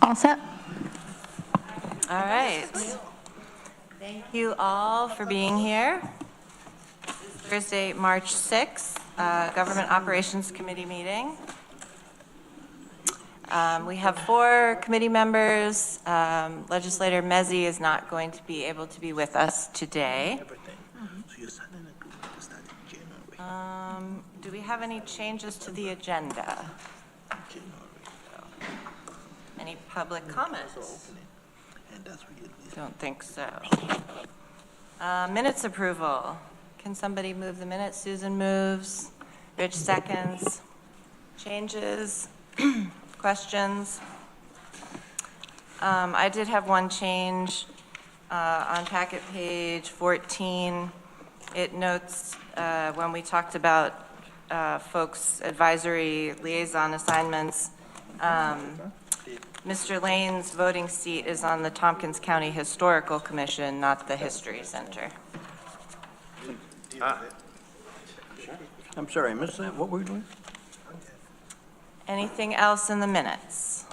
All set. All right. Thank you all for being here. This is Thursday, March 6th, Government Operations Committee meeting. We have 4 committee members. Legislator Mezey is not going to be able to be with us today. Do we have any changes to the agenda? Any public comments? Don't think so. Minutes approval. Can somebody move the minutes? Susan moves. Rich seconds. Changes? Questions? I did have one change on packet page 14. It notes when we talked about folks' advisory liaison assignments, Mr. Lane's voting seat is on the Tompkins County Historical Commission, not the History Center. I'm sorry, I missed that. What were we doing? Anything else in the minutes?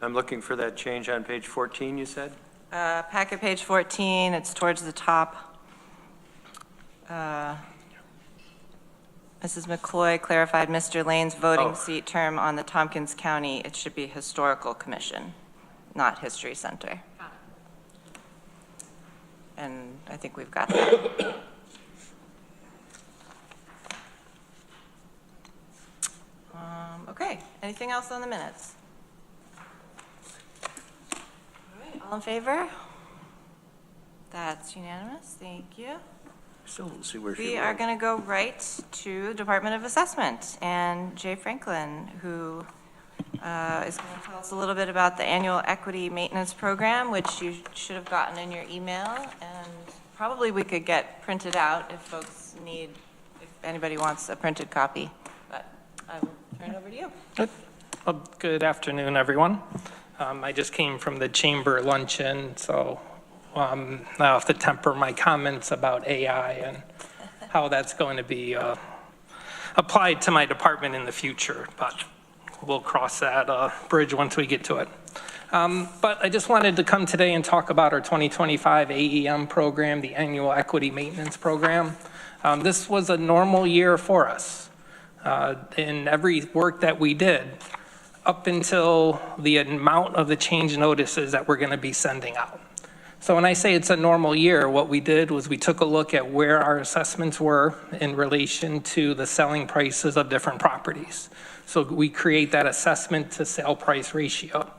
I'm looking for that change on page 14, you said? Packet page 14, it's towards the top. Mrs. McCloy clarified Mr. Lane's voting seat term on the Tompkins County. It should be Historical Commission, not History Center. And I think we've got that. Okay, anything else on the minutes? All right, all in favor? That's unanimous, thank you. Still don't see where she We are going to go right to Department of Assessment and Jay Franklin, who is going to tell us a little bit about the annual equity maintenance program, which you should have gotten in your email, and probably we could get printed out if folks need, if anybody wants a printed copy, but I will turn it over to you. Good afternoon, everyone. I just came from the chamber luncheon, so I have to temper my comments about AI and how that's going to be applied to my department in the future, but we'll cross that bridge once we get to it. But I just wanted to come today and talk about our 2025 AEM program, the Annual Equity Maintenance Program. This was a normal year for us. In every work that we did, up until the amount of the change notices that we're going to be sending out. So when I say it's a normal year, what we did was we took a look at where our assessments were in relation to the selling prices of different properties. So we create that assessment to sale price ratio.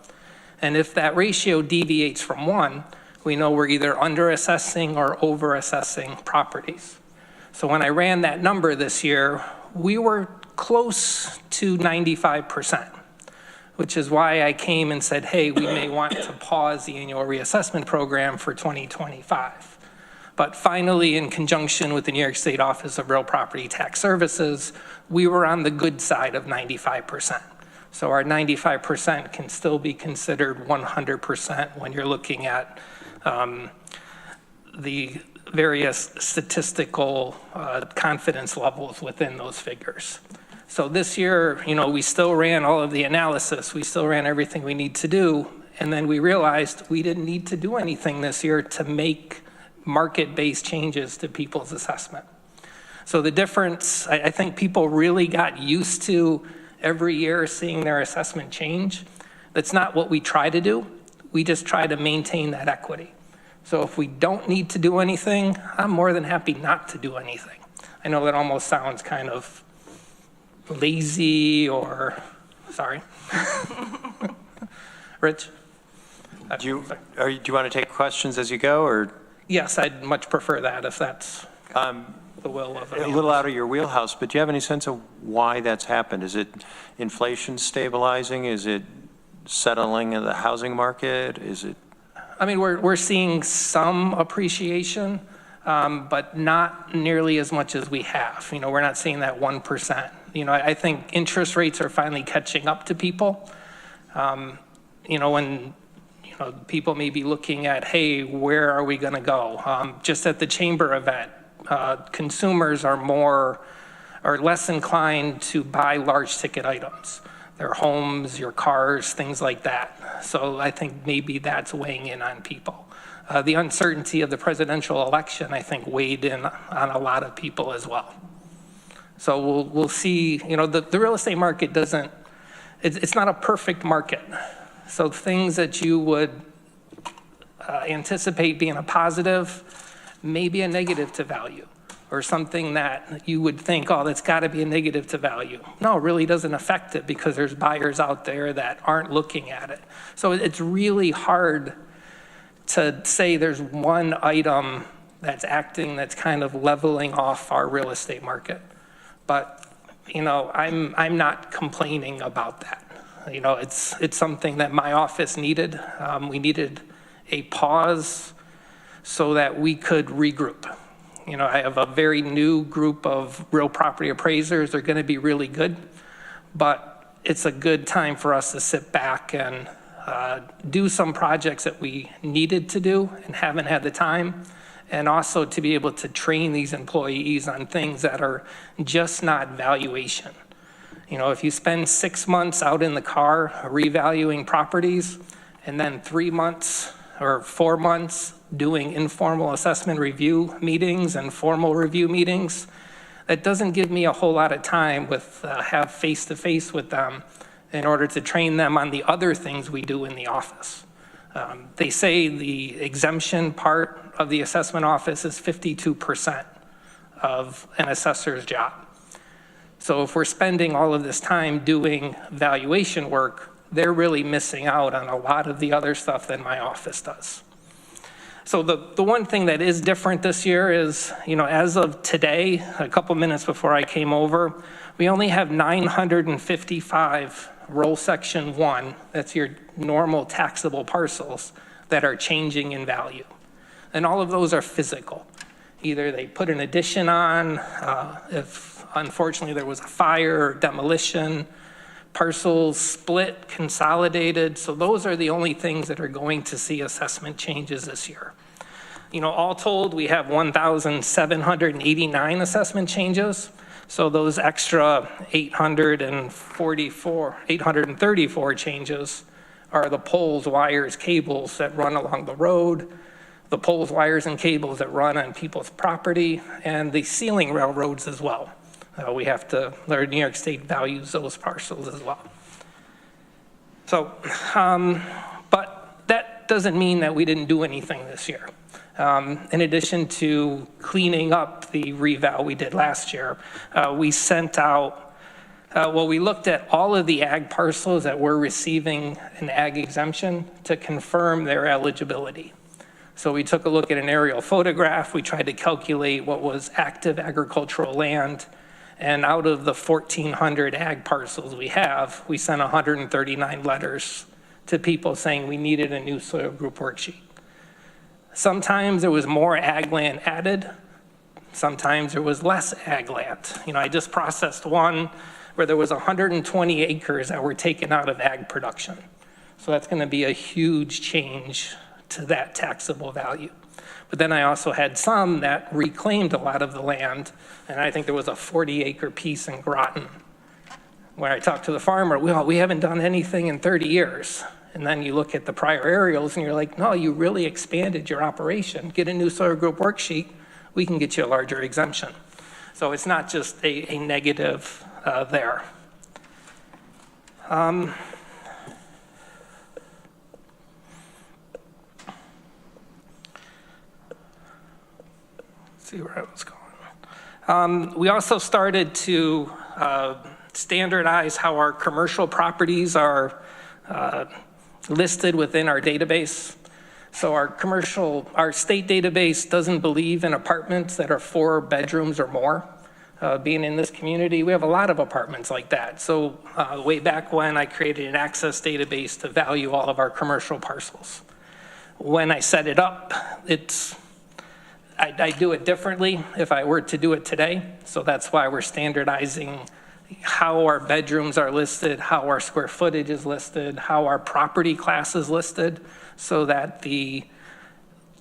And if that ratio deviates from 1, we know we're either under assessing or over assessing properties. So when I ran that number this year, we were close to 95%. Which is why I came and said, hey, we may want to pause the annual reassessment program for 2025. But finally, in conjunction with the New York State Office of Real Property Tax Services, we were on the good side of 95%. So our 95% can still be considered 100% when you're looking at the various statistical confidence levels within those figures. So this year, we still ran all of the analysis. We still ran everything we need to do. And then we realized we didn't need to do anything this year to make market-based changes to people's assessment. So the difference, I think people really got used to every year seeing their assessment change. That's not what we try to do. We just try to maintain that equity. So if we don't need to do anything, I'm more than happy not to do anything. I know that almost sounds kind of lazy or, sorry. Rich? Do you want to take questions as you go, or? Yes, I'd much prefer that if that's the will of a little out of your wheelhouse, but do you have any sense of why that's happened? Is it inflation stabilizing? Is it settling in the housing market? Is it? I mean, we're seeing some appreciation, but not nearly as much as we have. We're not seeing that 1%. I think interest rates are finally catching up to people. When people may be looking at, hey, where are we going to go? Just at the chamber event, consumers are less inclined to buy large ticket items. their homes, your cars, things like that. So I think maybe that's weighing in on people. The uncertainty of the presidential election, I think, weighed in on a lot of people as well. So we'll see, you know, the real estate market doesn't, it's not a perfect market. So things that you would anticipate being a positive may be a negative to value, or something that you would think, oh, that's got to be a negative to value. No, it really doesn't affect it because there's buyers out there that aren't looking at it. So it's really hard to say there's one item that's acting that's kind of leveling off our real estate market. But, you know, I'm not complaining about that. You know, it's something that my office needed. We needed a pause so that we could regroup. You know, I have a very new group of real property appraisers. They're going to be really good, but it's a good time for us to sit back and do some projects that we needed to do and haven't had the time, and also to be able to train these employees on things that are just not valuation. You know, if you spend 6 months out in the car revaluing properties, and then 3 months or 4 months doing informal assessment review meetings and formal review meetings, that doesn't give me a whole lot of time with have face-to-face with them in order to train them on the other things we do in the office. They say the exemption part of the assessment office is 52% of an assessor's job. So if we're spending all of this time doing valuation work, they're really missing out on a lot of the other stuff that my office does. So the one thing that is different this year is, you know, as of today, a couple minutes before I came over, we only have 955 roll section 1, that's your normal taxable parcels, that are changing in value. And all of those are physical. Either they put an addition on, if unfortunately there was a fire or demolition, parcels split, consolidated. So those are the only things that are going to see assessment changes this year. You know, all told, we have 1,789 assessment changes. So those extra 834 changes are the poles, wires, cables that run along the road, the poles, wires, and cables that run on people's property, and the ceiling railroads as well. We have to, New York State values those parcels as well. So, but that doesn't mean that we didn't do anything this year. In addition to cleaning up the reval we did last year, we sent out, we looked at all of the ag parcels that were receiving an ag exemption to confirm their eligibility. So we took a look at an aerial photograph. We tried to calculate what was active agricultural land. And out of the 1,400 ag parcels we have, we sent 139 letters to people saying we needed a new soil group worksheet. Sometimes there was more ag land added. Sometimes there was less ag land. You know, I just processed one where there was 120 acres that were taken out of ag production. So that's going to be a huge change to that taxable value. But then I also had some that reclaimed a lot of the land, and I think there was a 40-acre piece in Groton where I talked to the farmer, well, we haven't done anything in 30 years. And then you look at the prior aerials and you're like, no, you really expanded your operation. Get a new soil group worksheet, we can get you a larger exemption. So it's not just a negative there. See where I was going. We also started to standardize how our commercial properties are listed within our database. So our state database doesn't believe in apartments that are 4 bedrooms or more. Being in this community, we have a lot of apartments like that. So way back when, I created an access database to value all of our commercial parcels. When I set it up, I do it differently if I were to do it today. So that's why we're standardizing how our bedrooms are listed, how our square footage is listed, how our property class is listed, so that the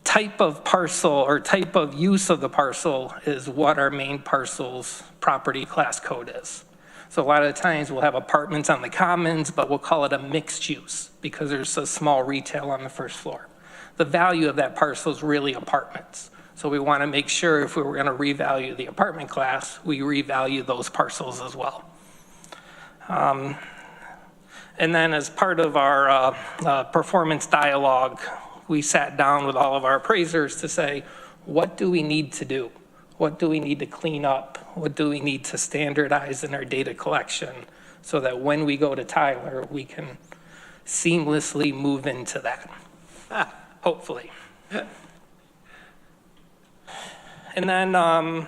type of parcel or type of use of the parcel is what our main parcel's property class code is. So a lot of the times we'll have apartments on the commons, but we'll call it a mixed use because there's a small retail on the first floor. The value of that parcel is really apartments. So we want to make sure if we were going to revalue the apartment class, we revalue those parcels as well. And then as part of our performance dialogue, we sat down with all of our appraisers to say, what do we need to do? What do we need to clean up? What do we need to standardize in our data collection so that when we go to Tyler, we can seamlessly move into that, hopefully. And then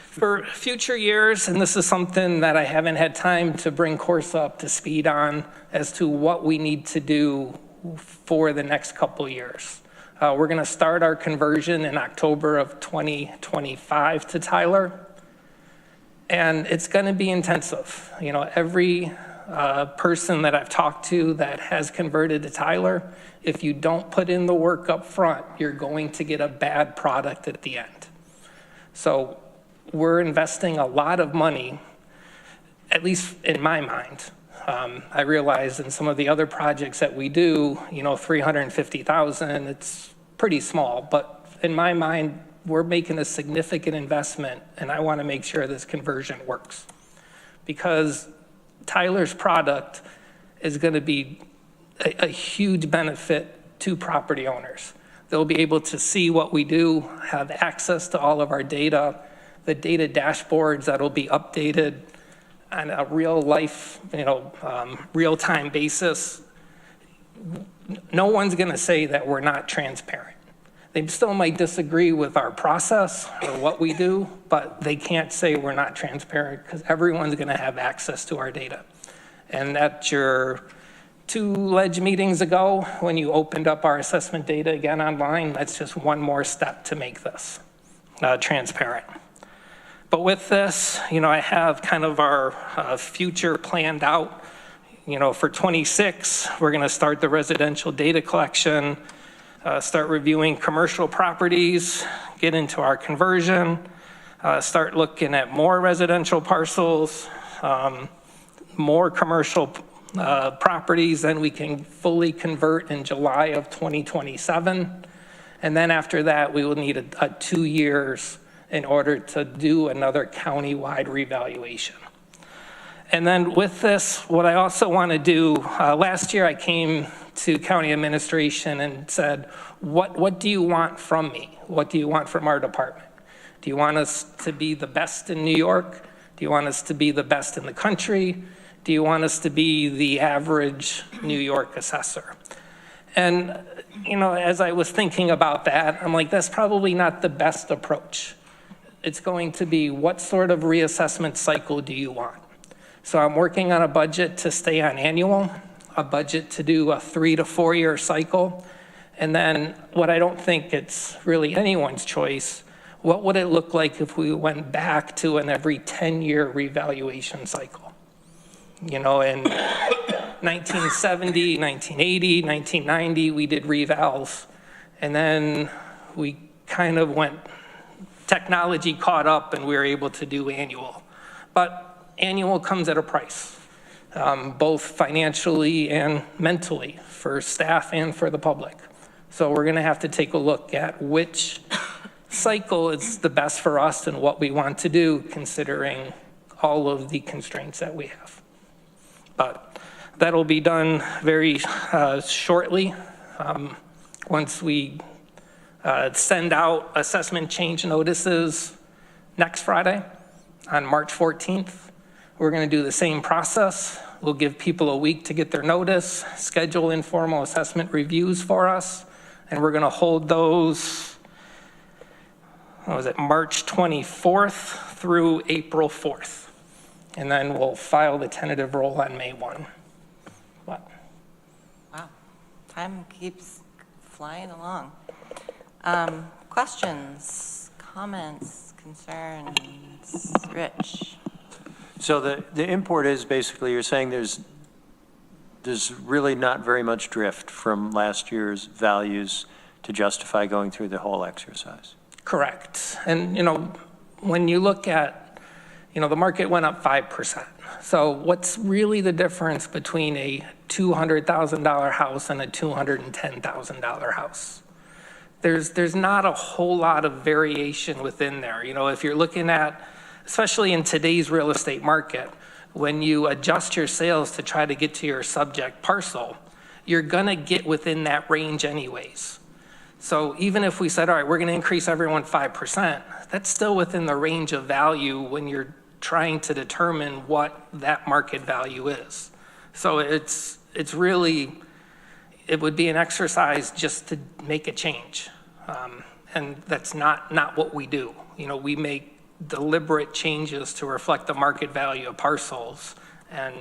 for future years, and this is something that I haven't had time to bring course up to speed on as to what we need to do for the next couple years. We're going to start our conversion in October of 2025 to Tyler, and it's going to be intensive. You know, every person that I've talked to that has converted to Tyler, if you don't put in the work up front, you're going to get a bad product at the end. So we're investing a lot of money, at least in my mind. I realize in some of the other projects that we do, you know, $350,000, it's pretty small, but in my mind, we're making a significant investment, and I want to make sure this conversion works. Because Tyler's product is going to be a huge benefit to property owners. They'll be able to see what we do, have access to all of our data, the data dashboards that'll be updated on a real life, real-time basis. No one's going to say that we're not transparent. They still might disagree with our process or what we do, but they can't say we're not transparent because everyone's going to have access to our data. And at your 2 ledge meetings ago, when you opened up our assessment data again online, that's just one more step to make this transparent. But with this, I have kind of our future planned out. For 26, we're going to start the residential data collection, start reviewing commercial properties, get into our conversion, start looking at more residential parcels, more commercial properties, then we can fully convert in July of 2027. And then after that, we will need a 2 years in order to do another county-wide revaluation. And then with this, what I also want to do, last year I came to county administration and said, what do you want from me? What do you want from our department? Do you want us to be the best in New York? Do you want us to be the best in the country? Do you want us to be the average New York assessor? And, as I was thinking about that, I'm like, that's probably not the best approach. It's going to be, what sort of reassessment cycle do you want? So I'm working on a budget to stay on annual, a budget to do a 3 to 4 year cycle. And then what I don't think it's really anyone's choice, what would it look like if we went back to an every 10-year revaluation cycle? In 1970, 1980, 1990, we did revals. And then we kind of went, technology caught up and we were able to do annual. But annual comes at a price, both financially and mentally for staff and for the public. So we're going to have to take a look at which cycle is the best for us and what we want to do, considering all of the constraints that we have. But that'll be done very shortly. Once we send out assessment change notices next Friday on March 14th, we're going to do the same process. We'll give people a week to get their notice, schedule informal assessment reviews for us, and we're going to hold those, March 24th through April 4th. And then we'll file the tentative roll on May 1. What? Wow, time keeps flying along. Questions, comments, concerns? Rich? So the import is basically, you're saying there's really not very much drift from last year's values to justify going through the whole exercise. Correct. And, when you look at, the market went up 5%. So what's really the difference between a $200,000 house and a $210,000 house? There's not a whole lot of variation within there. If you're looking at, especially in today's real estate market, when you adjust your sales to try to get to your subject parcel, you're gonna get within that range anyways. So even if we said, all right, we're gonna increase everyone 5%, that's still within the range of value when you're trying to determine what that market value is. So it's really, it would be an exercise just to make a change. And that's not what we do. We make deliberate changes to reflect the market value of parcels, and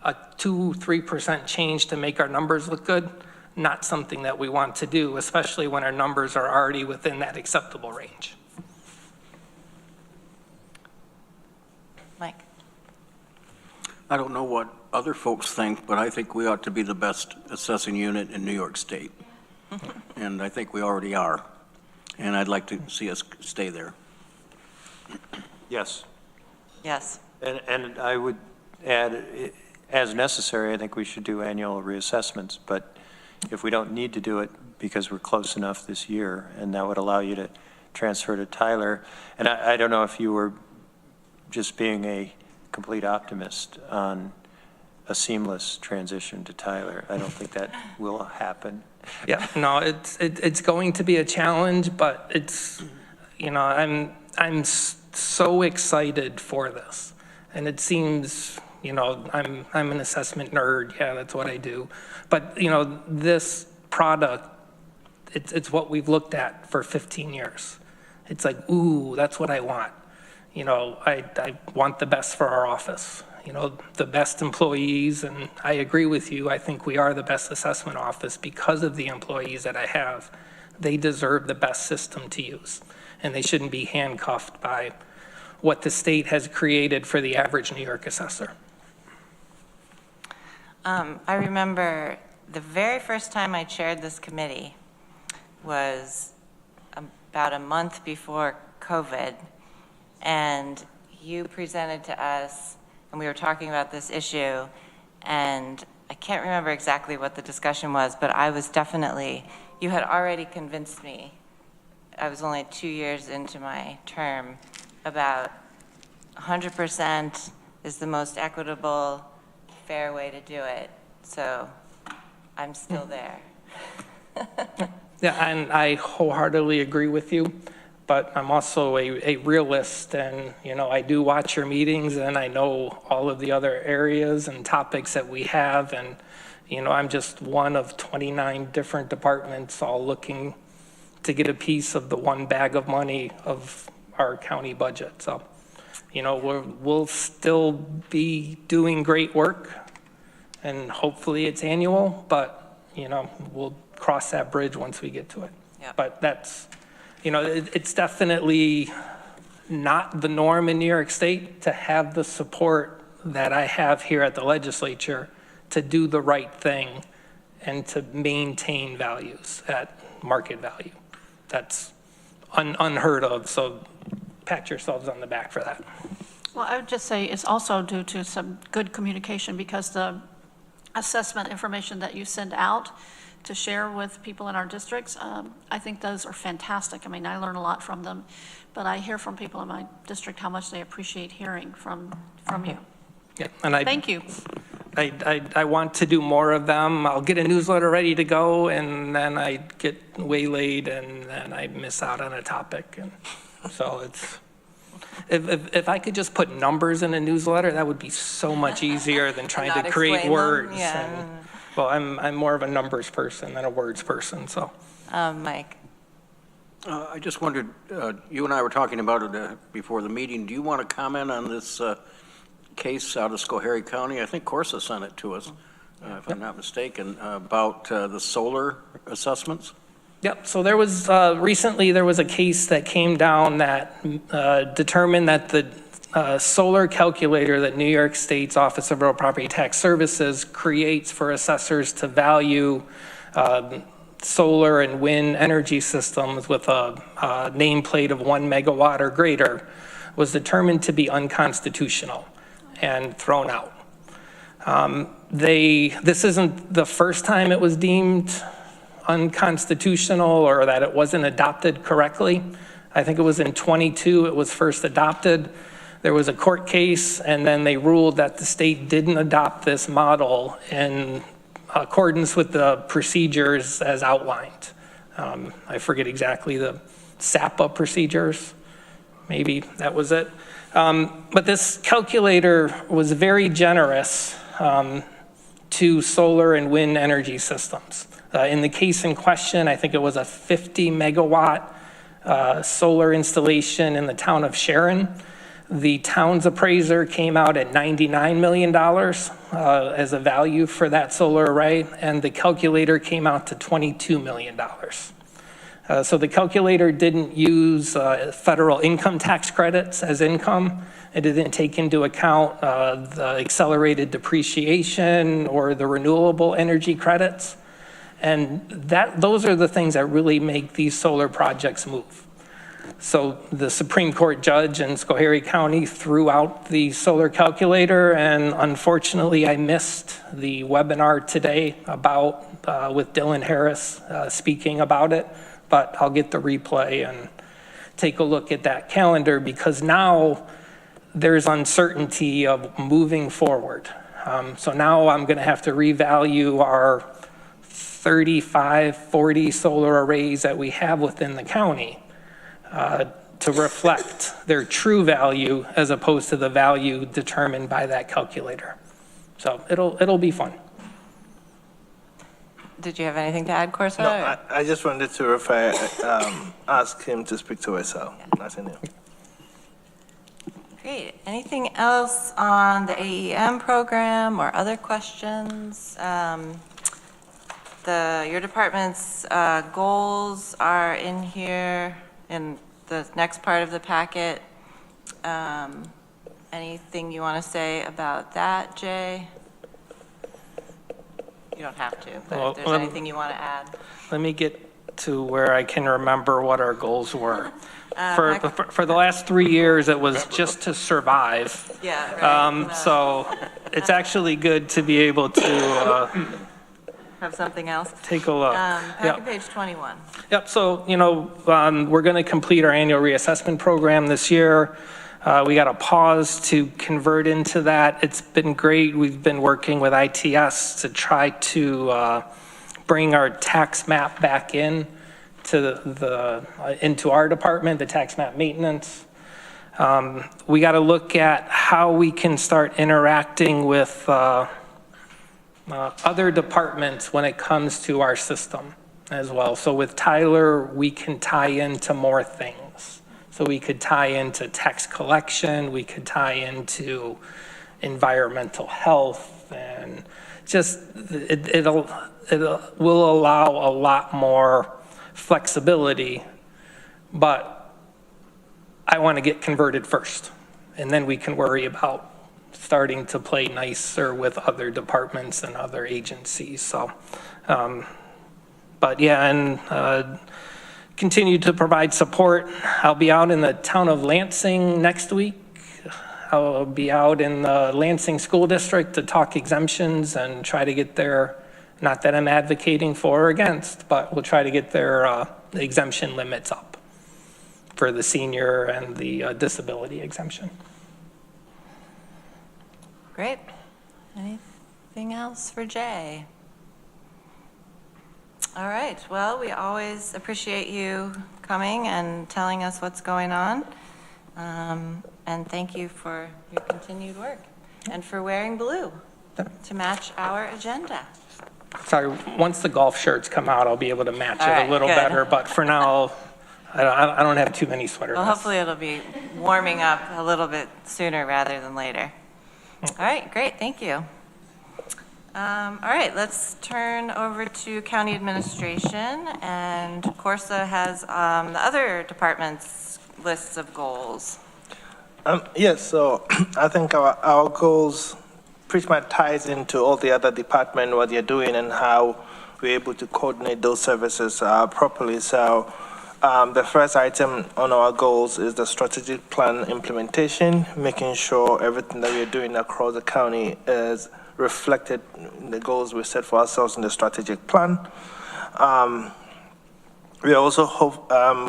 a 2-3% change to make our numbers look good, not something that we want to do, especially when our numbers are already within that acceptable range. Mike? I don't know what other folks think, but I think we ought to be the best assessing unit in New York State. And I think we already are. And I'd like to see us stay there. Yes. Yes. And I would add, as necessary, I think we should do annual reassessments, but if we don't need to do it because we're close enough this year, and that would allow you to transfer to Tyler. And I don't know if you were just being a complete optimist on a seamless transition to Tyler. I don't think that will happen. Yeah, no, it's going to be a challenge, but it's, I'm so excited for this. And it seems, I'm an assessment nerd. Yeah, that's what I do. But, this product, it's what we've looked at for 15 years. It's like, ooh, that's what I want. I want the best for our office, the best employees. And I agree with you. I think we are the best assessment office because of the employees that I have. They deserve the best system to use, and they shouldn't be handcuffed by what the state has created for the average New York assessor. I remember the very first time I chaired this committee was about a month before COVID, and you presented to us, and we were talking about this issue, and I can't remember exactly what the discussion was, but I was definitely, you had already convinced me, I was only 2 years into my term, about 100% is the most equitable, fair way to do it. So I'm still there. Yeah, and I wholeheartedly agree with you, but I'm also a realist, and, I do watch your meetings, and I know all of the other areas and topics that we have, and, I'm just one of 29 different departments all looking to get a piece of the one bag of money of our county budget. So, we'll still be doing great work, and hopefully it's annual, but, we'll cross that bridge once we get to it. Yep. But that's, it's definitely not the norm in New York State to have the support that I have here at the legislature to do the right thing and to maintain values at market value. That's unheard of, so pat yourselves on the back for that. Well, I would just say it's also due to some good communication, because the assessment information that you send out to share with people in our districts, I think those are fantastic. I mean, I learn a lot from them, but I hear from people in my district how much they appreciate hearing from you. Yeah, and Thank you. I want to do more of them. I'll get a newsletter ready to go, and then I get waylaid, and then I miss out on a topic. And so it's, if I could just put numbers in a newsletter, that would be so much easier than trying to create explain them, words. yeah. And, well, I'm more of a numbers person than a words person, so. Mike? I just wondered, you and I were talking about it before the meeting. Do you want to comment on this case out of Schoharie County? I think Corsa sent it to us, if I'm not mistaken, about the solar assessments. Yep, so there was, recently there was a case that came down that determined that the solar calculator that New York State's Office of Real Property Tax Services creates for assessors to value solar and wind energy systems with a nameplate of 1 megawatt or greater was determined to be unconstitutional and thrown out. This isn't the first time it was deemed unconstitutional or that it wasn't adopted correctly. I think it was in 22 it was first adopted. There was a court case, and then they ruled that the state didn't adopt this model in accordance with the procedures as outlined. I forget exactly the SAPA procedures. Maybe that was it. But this calculator was very generous to solar and wind energy systems. In the case in question, I think it was a 50 megawatt solar installation in the town of Sharon. The town's appraiser came out at $99 million as a value for that solar array, and the calculator came out to $22 million. So the calculator didn't use federal income tax credits as income. It didn't take into account the accelerated depreciation or the renewable energy credits. And those are the things that really make these solar projects move. So the Supreme Court judge in Schoharie County threw out the solar calculator, and unfortunately I missed the webinar today about with Dylan Harris speaking about it, but I'll get the replay and take a look at that calendar, because now there's uncertainty of moving forward. So now I'm going to have to revalue our 35, 40 solar arrays that we have within the county to reflect their true value as opposed to the value determined by that calculator. So it'll be fun. Did you have anything to add, Corsa? No, I just wanted to ask him to speak to it, so nothing new. Great. Anything else on the AEM program or other questions? Your department's goals are in here in the next part of the packet. Anything you want to say about that, Jay? You don't have to, but Well, if there's anything you want to add. Let me get to where I can remember what our goals were. For the last 3 years, it was just to survive. Yeah, right. So it's actually good to be able to Have something else? take a look. Packet page 21. Yep, so, we're going to complete our annual reassessment program this year. We got a pause to convert into that. It's been great. We've been working with ITS to try to bring our tax map back in to into our department, the tax map maintenance. We got to look at how we can start interacting with other departments when it comes to our system as well. So with Tyler, we can tie into more things. So we could tie into tax collection, we could tie into environmental health, and just it will allow a lot more flexibility, but I want to get converted first, and then we can worry about starting to play nicer with other departments and other agencies. So, but yeah, and continue to provide support. I'll be out in the town of Lansing next week. I'll be out in the Lansing School District to talk exemptions and try to get their, not that I'm advocating for or against, but we'll try to get their exemption limits up for the senior and the disability exemption. Great. Anything else for Jay? All right, well, we always appreciate you coming and telling us what's going on. And thank you for your continued work and for wearing blue to match our agenda. Sorry, once the golf shirts come out, I'll be able to match All it right, a little good. better, but for now, I don't have too many sweater Well, vests. hopefully it'll be warming up a little bit sooner rather than later. All right, great, thank you. All right, let's turn over to county administration, and Corsa has the other departments' lists of goals. Yes, so I think our goals pretty much ties into all the other departments, what they're doing and how we're able to coordinate those services properly. So The first item on our goals is the strategic plan implementation, making sure everything that we are doing across the county is reflected in the goals we set for ourselves in the strategic plan. We are also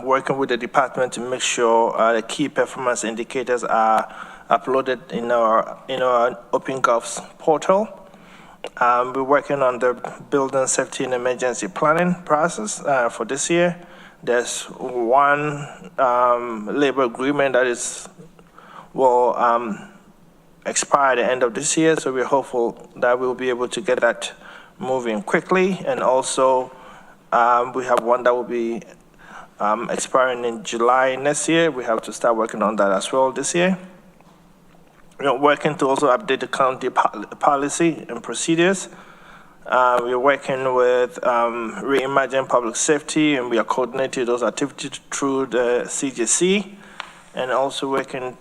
working with the department to make sure the key performance indicators are uploaded in our OpenGov's portal. We're working on the building safety and emergency planning process for this year. There's one labor agreement that will expire at the end of this year, so we're hopeful that we'll be able to get that moving quickly. And also, we have one that will be expiring in July next year. We have to start working on that as well this year. We're working to also update the county policy and procedures. We're working with Reimagine Public Safety, and we are coordinating those activities through the CJC, and also working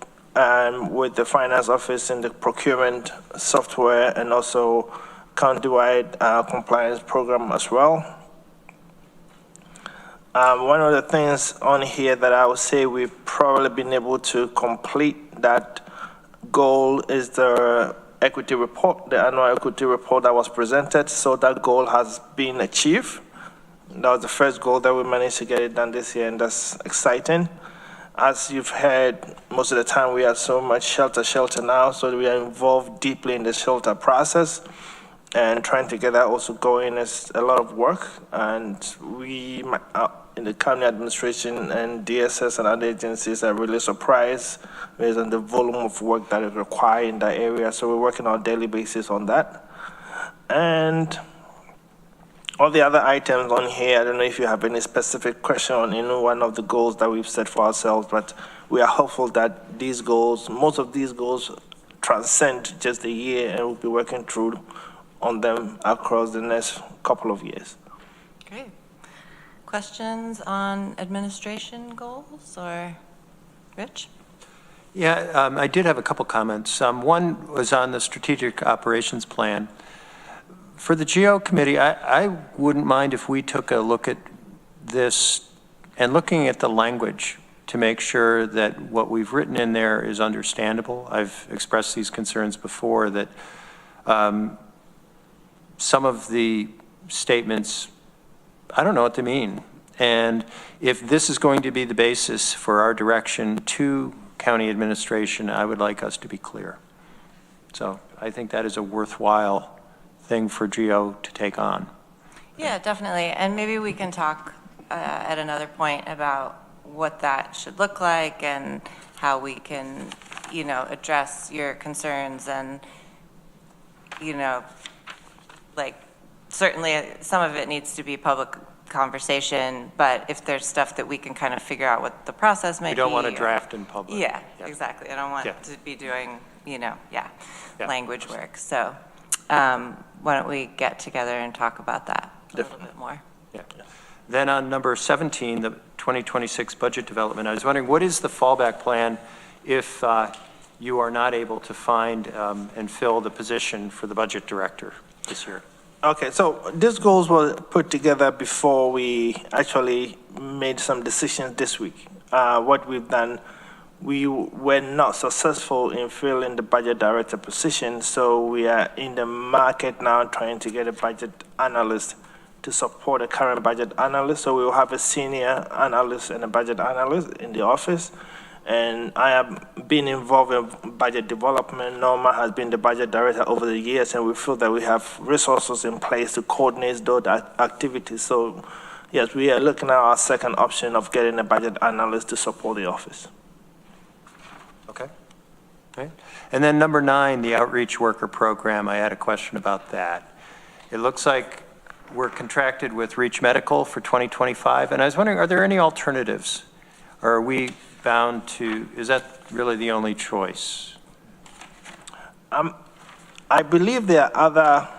with the Finance Office in the procurement software and also countywide compliance program as well. One of the things on here that I would say we've probably been able to complete that goal is the equity report, the annual equity report that was presented. So that goal has been achieved. That was the first goal that we managed to get it done this year, and that's exciting. As you've heard, most of the time we have so much shelter now, so we are involved deeply in the shelter process, and trying to get that also going is a lot of work. And we, in the county administration and DSS and other agencies, are really surprised based on the volume of work that is required in that area. So we're working on a daily basis on that. And all the other items on here, I don't know if you have any specific question on any one of the goals that we've set for ourselves, but we are hopeful that these goals, most of these goals, transcend just a year, and we'll be working through on them across the next couple of years. Great. Questions on administration goals, or Rich? Yeah, I did have a couple comments. One was on the strategic operations plan. For the GO committee, I wouldn't mind if we took a look at this and looking at the language to make sure that what we've written in there is understandable. I've expressed these concerns before that some of the statements, I don't know what they mean. And if this is going to be the basis for our direction to county administration, I would like us to be clear. So I think that is a worthwhile thing for GO to take on. Yeah, definitely. And maybe we can talk at another point about what that should look like and how we can, address your concerns. And, like, certainly some of it needs to be public conversation, but if there's stuff that we can kind of figure out what the process might be. We don't want to draft in public. Yeah, exactly. I don't want to be doing, language work. So why don't we get together and talk about that a little bit more? Yeah. Then on number 17, the 2026 budget development, I was wondering, what is the fallback plan if you are not able to find and fill the position for the budget director this year? Okay, so these goals were put together before we actually made some decisions this week. What we've done, we were not successful in filling the budget director position, so we are in the market now trying to get a budget analyst to support the current budget analyst. So we will have a senior analyst and a budget analyst in the office. And I have been involved in budget development. Norma has been the budget director over the years, and we feel that we have resources in place to coordinate those activities. So, yes, we are looking at our second option of getting a budget analyst to support the office. Okay. Okay. And then number 9, the outreach worker program, I had a question about that. It looks like we're contracted with Reach Medical for 2025, and I was wondering, are there any alternatives? Or are we bound to, is that really the only choice? I believe there are other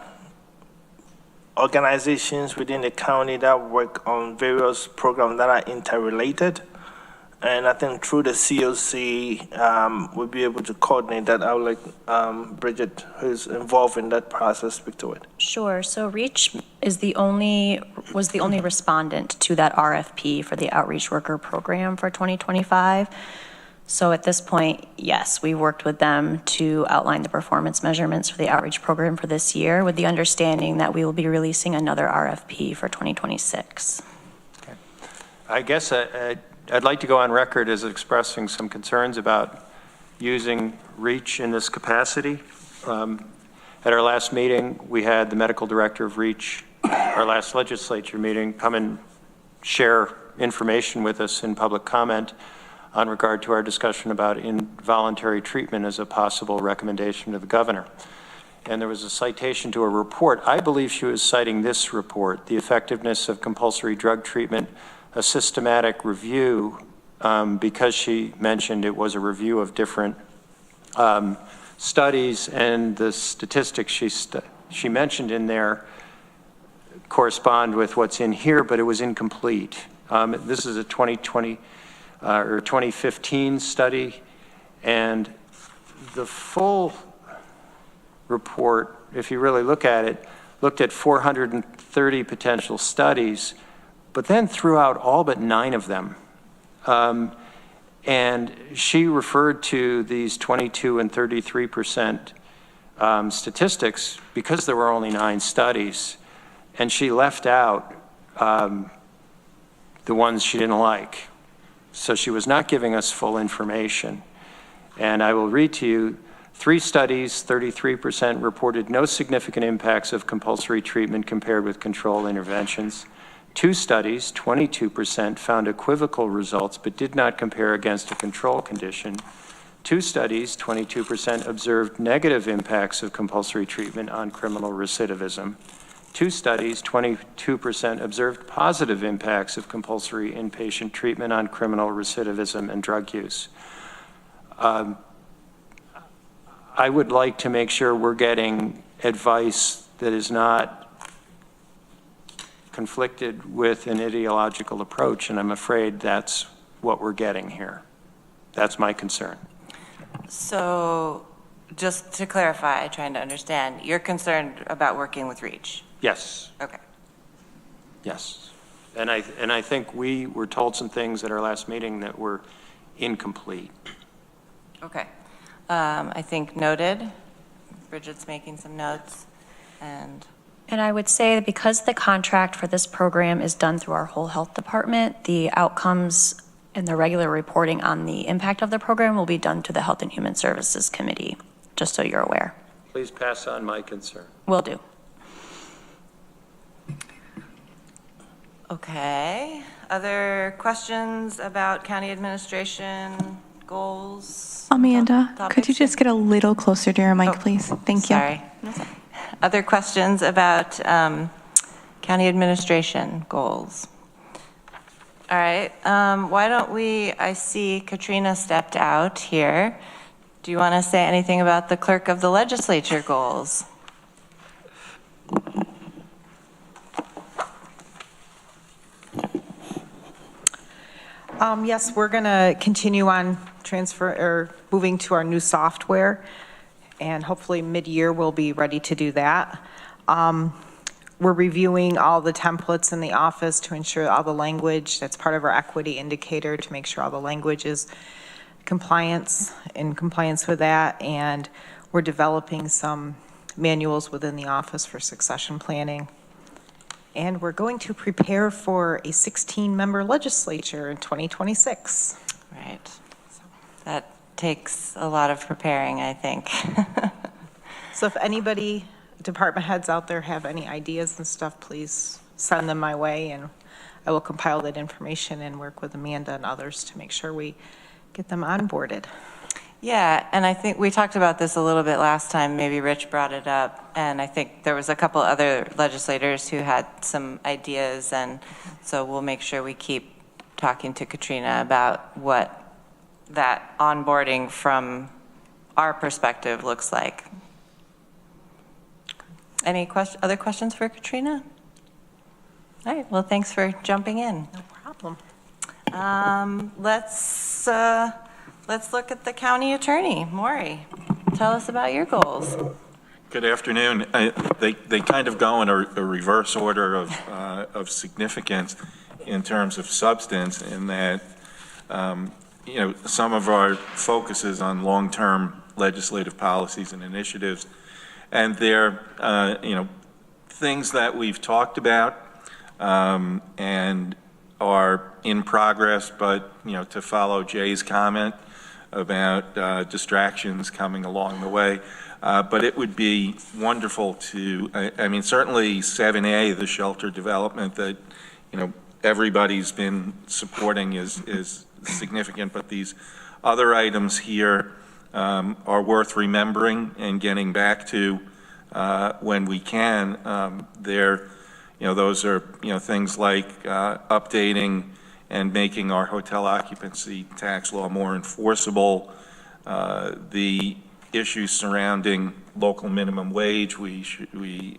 organizations within the county that work on various programs that are interrelated. And I think through the COC, we'll be able to coordinate that. I would like Bridget, who's involved in that process, speak to it. Sure. So REACH was the only respondent to that RFP for the outreach worker program for 2025. So at this point, yes, we worked with them to outline the performance measurements for the outreach program for this year, with the understanding that we will be releasing another RFP for 2026. Okay. I guess I'd like to go on record as expressing some concerns about using REACH in this capacity. At our last meeting, we had the medical director of REACH, our last legislature meeting, come and share information with us in public comment on regard to our discussion about involuntary treatment as a possible recommendation to the governor. And there was a citation to a report. I believe she was citing this report, The Effectiveness of Compulsory Drug Treatment, a systematic review, because she mentioned it was a review of different studies, and the statistics she mentioned in there correspond with what's in here, but it was incomplete. This is a 2020 or 2015 study, and the full report, if you really look at it, looked at 430 potential studies, but then threw out all but 9 of them. And she referred to these 22 and 33% statistics because there were only 9 studies, and she left out the ones she didn't like. So she was not giving us full information. And I will read to you, 3 studies, 33% reported no significant impacts of compulsory treatment compared with control interventions. 2 studies, 22%, found equivocal results but did not compare against a control condition. 2 studies, 22%, observed negative impacts of compulsory treatment on criminal recidivism. 2 studies, 22%, observed positive impacts of compulsory inpatient treatment on criminal recidivism and drug use. I would like to make sure we're getting advice that is not conflicted with an ideological approach, and I'm afraid that's what we're getting here. That's my concern. So just to clarify, trying to understand, you're concerned about working with REACH? Yes. Okay. Yes. And I think we were told some things at our last meeting that were incomplete. Okay. I think noted. Bridget's making some notes. And I would say that because the contract for this program is done through our whole health department, the outcomes and the regular reporting on the impact of the program will be done to the Health and Human Services Committee, just so you're aware. Please pass on my concern. Will do. okay. Other questions about county administration goals? Amanda, topics? could you just get a little closer to your mic, please? Thank you. Sorry. Other questions about county administration goals? All right. Why don't I see Katrina stepped out here. Do you want to say anything about the clerk of the legislature goals? Yes, we're going to continue on moving to our new software, and hopefully mid-year we'll be ready to do that. We're reviewing all the templates in the office to ensure all the language, that's part of our equity indicator, to make sure all the language is in compliance with that, and we're developing some manuals within the office for succession planning. And we're going to prepare for a 16-member legislature in 2026. Right. That takes a lot of preparing, I think. So if anybody, department heads out there have any ideas and stuff, please send them my way, and I will compile that information and work with Amanda and others to make sure we get them onboarded. Yeah, and I think we talked about this a little bit last time, maybe Rich brought it up, and I think there was a couple other legislators who had some ideas, and so we'll make sure we keep talking to Katrina about what that onboarding from our perspective looks like. Any other questions for Katrina? All right, well, thanks for jumping in. No problem. Let's look at the county attorney. Maury, tell us about your goals. Good afternoon. They kind of go in a reverse order of significance in terms of substance, in that some of our focus is on long-term legislative policies and initiatives, and they're things that we've talked about and are in progress. But to follow Jay's comment about distractions coming along the way. But it would be wonderful to, I mean, certainly 7A, the shelter development that, everybody's been supporting is significant, but these other items here are worth remembering and getting back to when we can. Those are, things like updating and making our hotel occupancy tax law more enforceable, the issues surrounding local minimum wage. We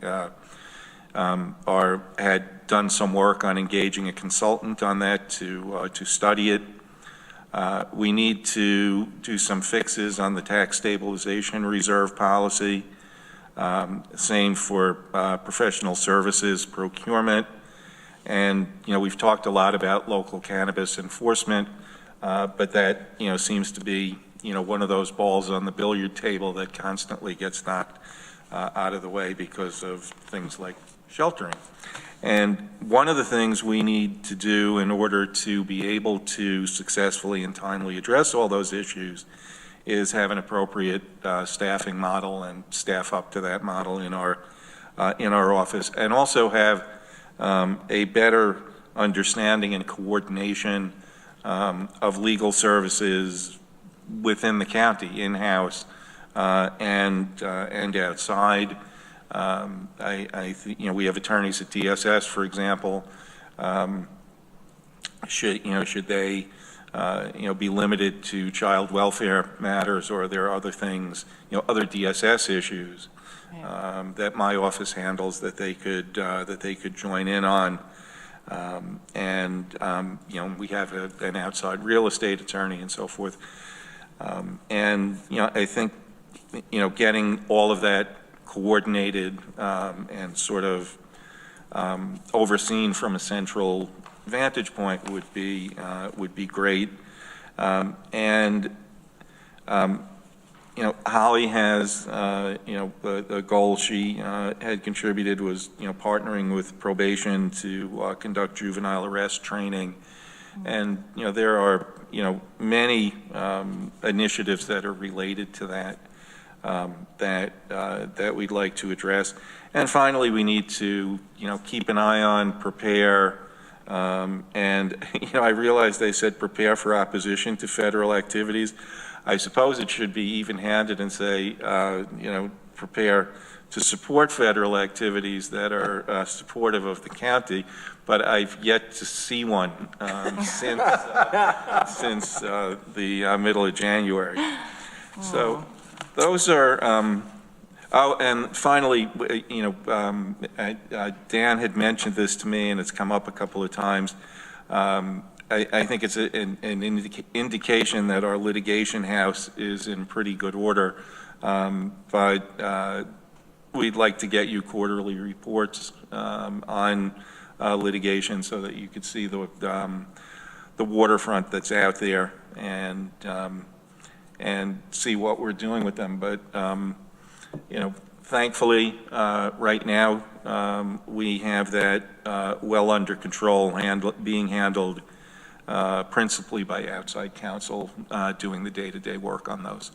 had done some work on engaging a consultant on that to study it. We need to do some fixes on the tax stabilization reserve policy. Same for professional services procurement. And, we've talked a lot about local cannabis enforcement, but that, seems to be one of those balls on the billiard table that constantly gets knocked out of the way because of things like sheltering. And one of the things we need to do in order to be able to successfully and timely address all those issues is have an appropriate staffing model and staff up to that model in our office, and also have a better understanding and coordination of legal services within the county, in-house and outside. We have attorneys at DSS, for example. Should they be limited to child welfare matters, or are there other things, other DSS issues that my office handles that they could join in on? We have an outside real estate attorney and so forth. I think, getting all of that coordinated and sort of overseen from a central vantage point would be great. Holly has, the goal she had contributed was, partnering with probation to conduct juvenile arrest training. And, there are, many initiatives that are related to that, that we'd like to address. And finally, we need to, keep an eye on, prepare, I realize they said prepare for opposition to federal activities. I suppose it should be even-handed and say, prepare to support federal activities that are supportive of the county, but I've yet to see one since the middle of January. So those are, and finally, Dan had mentioned this to me, and it's come up a couple of times. I think it's an indication that our litigation house is in pretty good order, but we'd like to get you quarterly reports on litigation so that you could see the waterfront that's out there and see what we're doing with them. But thankfully, right now we have that well under control, being handled principally by outside counsel doing the day-to-day work on those.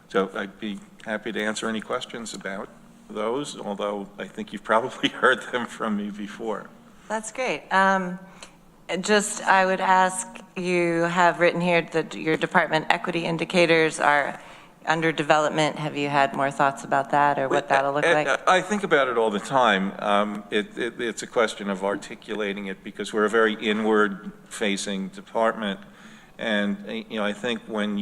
So I'd be happy to answer any questions about those, although I think you've probably heard them from me before. That's great. I would ask, you have written here that your department equity indicators are under development. Have you had more thoughts about that, or what that'll look like? I think about it all the time. It's a question of articulating it, because we're a very inward-facing department, and I think when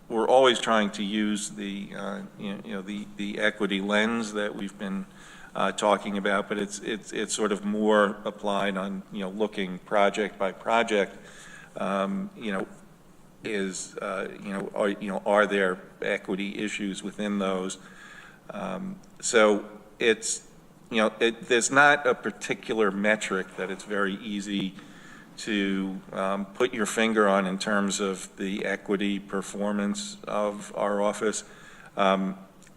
we're always trying to use the the equity lens that we've been talking about, but it's sort of more applied on, looking project by project, are there equity issues within those? So it's, there's not a particular metric that it's very easy to put your finger on in terms of the equity performance of our office,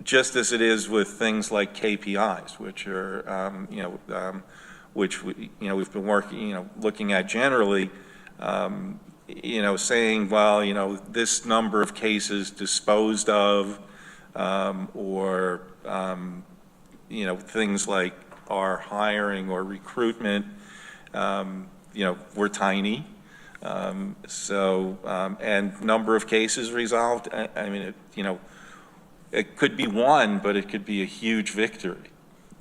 just as it is with things like KPIs, which are, we've been working, looking at generally, saying, well, this number of cases disposed of, or, things like our hiring or recruitment, we're tiny. And number of cases resolved, I mean, it could be one, but it could be a huge victory,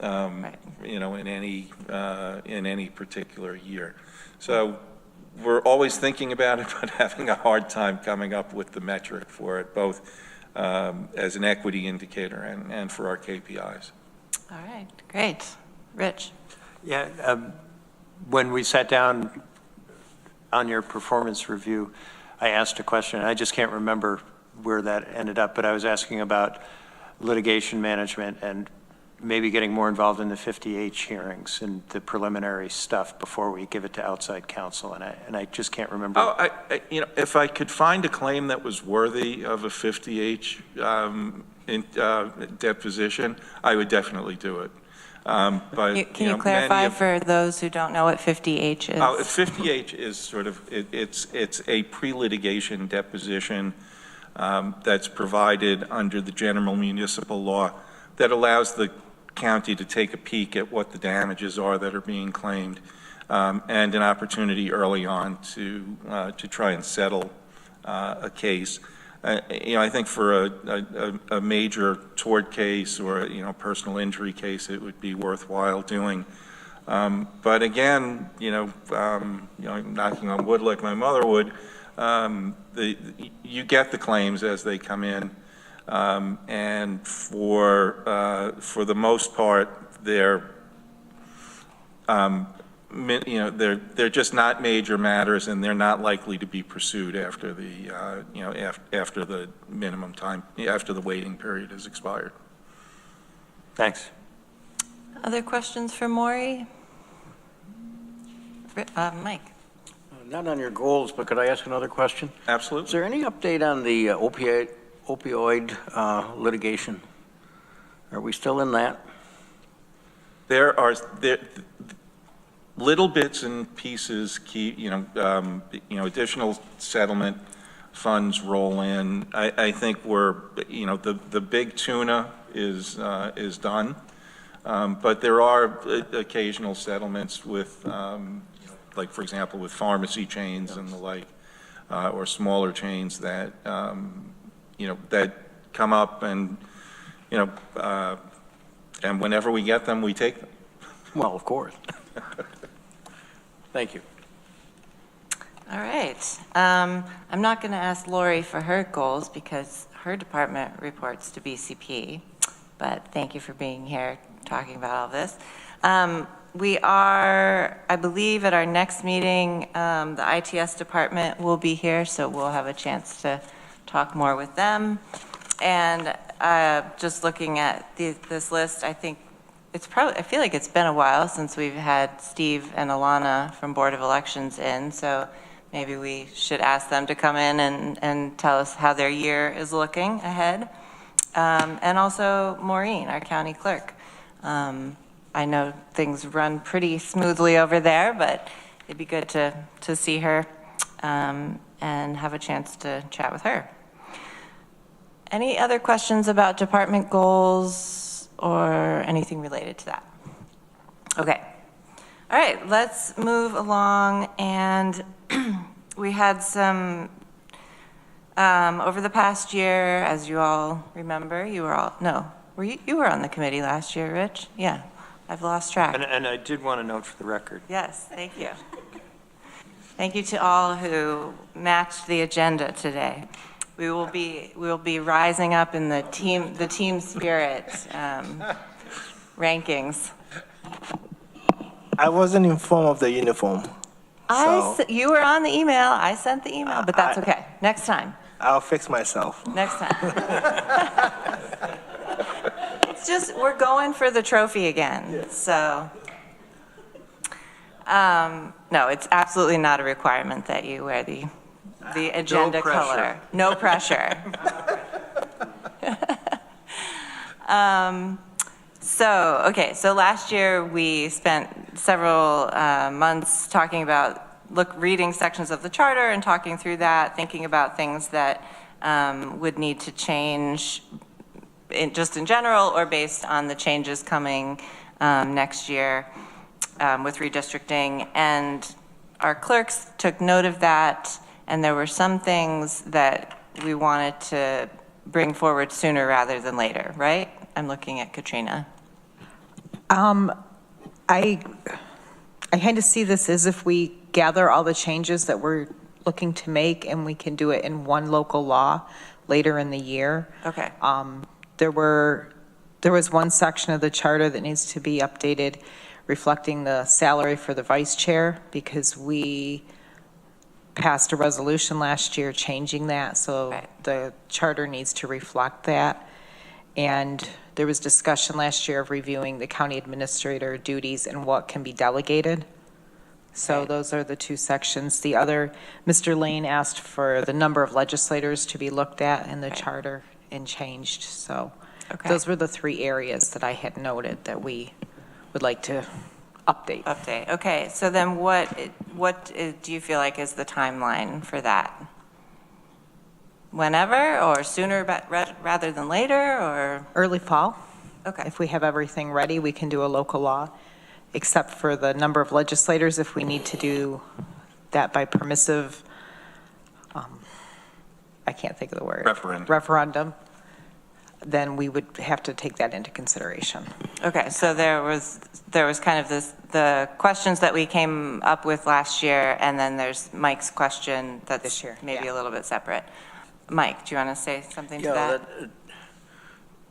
Right. in any particular year. So we're always thinking about it, but having a hard time coming up with the metric for it, both as an equity indicator and for our KPIs. All right, great. Rich? Yeah, when we sat down on your performance review, I asked a question. I just can't remember where that ended up, but I was asking about litigation management and maybe getting more involved in the 50H hearings and the preliminary stuff before we give it to outside counsel, and I just can't remember. Oh, if I could find a claim that was worthy of a 50H deposition, I would definitely do it. But Can you clarify for those who don't know what 50H is? 50H is sort of, it's a pre-litigation deposition that's provided under the general municipal law that allows the county to take a peek at what the damages are that are being claimed, and an opportunity early on to try and settle a case. I think for a major tort case or personal injury case, it would be worthwhile doing. But again, knocking on wood like my mother would, you get the claims as they come in, and for the most part, they're just not major matters, and they're not likely to be pursued after the after the minimum time, after the waiting period has expired. Thanks. Other questions for Maury? Mike? Not on your goals, but could I ask another question? Absolutely. Is there any update on the opioid litigation? Are we still in that? There are little bits and pieces keep, additional settlement funds roll in. I think we're, the big tuna is done, but there are occasional settlements with, like for example, with pharmacy chains and the like, or smaller chains that, that come up, and and whenever we get them, we take them. Well, of course. Thank you. All right. I'm not going to ask Lori for her goals because her department reports to BCP, but thank you for being here talking about all this. We are, I believe, at our next meeting, the ITS department will be here, so we'll have a chance to talk more with them. And just looking at this list, I think it's probably, I feel like it's been a while since we've had Steve and Alana from Board of Elections in, so maybe we should ask them to come in and tell us how their year is looking ahead. And also Maureen, our county clerk. I know things run pretty smoothly over there, but it'd be good to see her and have a chance to chat with her. Any other questions about department goals or anything related to that? Okay. All right, let's move along. And we had some, over the past year, as you all remember, you were all, no, were you were on the committee last year, Rich? Yeah, I've lost track. And I did want to note for the record. Yes, thank you. Thank you to all who matched the agenda today. We will be rising up in the team spirit rankings? I wasn't informed of the uniform. So You were on the email. I sent the email, but that's okay. Next time. I'll fix myself. Next time. It's just, we're going for the trophy again, so. No, it's absolutely not a requirement that you wear the agenda color. No pressure. So last year we spent several months talking about, reading sections of the charter and talking through that, thinking about things that would need to change just in general or based on the changes coming next year with redistricting. And our clerks took note of that, and there were some things that we wanted to bring forward sooner rather than later, right? I'm looking at Katrina. I kind of see this as if we gather all the changes that we're looking to make and we can do it in one local law later in the year. Okay. There was one section of the charter that needs to be updated reflecting the salary for the vice chair, because we passed a resolution last year changing that, so Right. the charter needs to reflect that. And there was discussion last year of reviewing the county administrator duties and what can be delegated. So Right. those are the two sections. The other, Mr. Lane asked for the number of legislators to be looked at in the Right. charter and changed. So Okay. those were the three areas that I had noted that we would like to update. Update. Okay, so then what do you feel like is the timeline for that? Whenever, or sooner rather than later, or? Early fall. Okay. If we have everything ready, we can do a local law, except for the number of legislators, if we need to do that by permissive, I can't think of the word. Referendum, then we would have to take that into consideration. Okay, so there was kind of the questions that we came up with last year, and then there's Mike's question that's This year, maybe yeah. a little bit separate. Mike, do you want to say something to Yeah, that?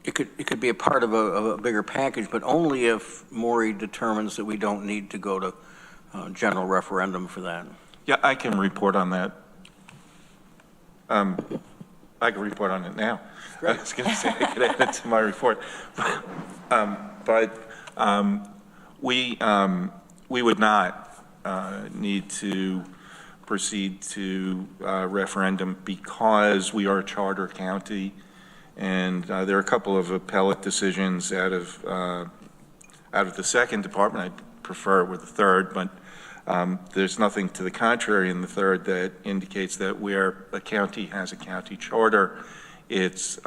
it could be a part of a bigger package, but only if Maury determines that we don't need to go to general referendum for that. Yeah, I can report on that. I can report on it now. I was going to say I could add it to my report. We would not need to proceed to referendum because we are a charter county, and there are a couple of appellate decisions out of the second department. I prefer it with the third, but there's nothing to the contrary in the third that indicates that where a county has a county charter, its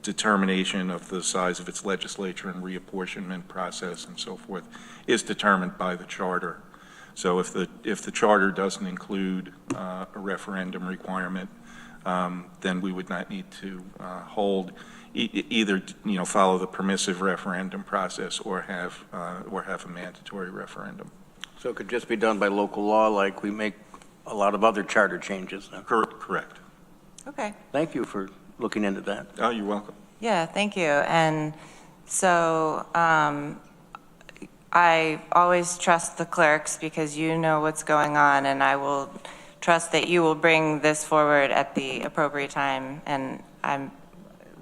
determination of the size of its legislature and reapportionment process and so forth is determined by the charter. So if the charter doesn't include a referendum requirement, then we would not need to hold either follow the permissive referendum process or have a mandatory referendum. So it could just be done by local law like we make a lot of other charter changes then. Correct. Okay. Thank you for looking into that. Oh, you're welcome. Yeah, thank you. And so I always trust the clerks because you know what's going on, and I will trust that you will bring this forward at the appropriate time, and I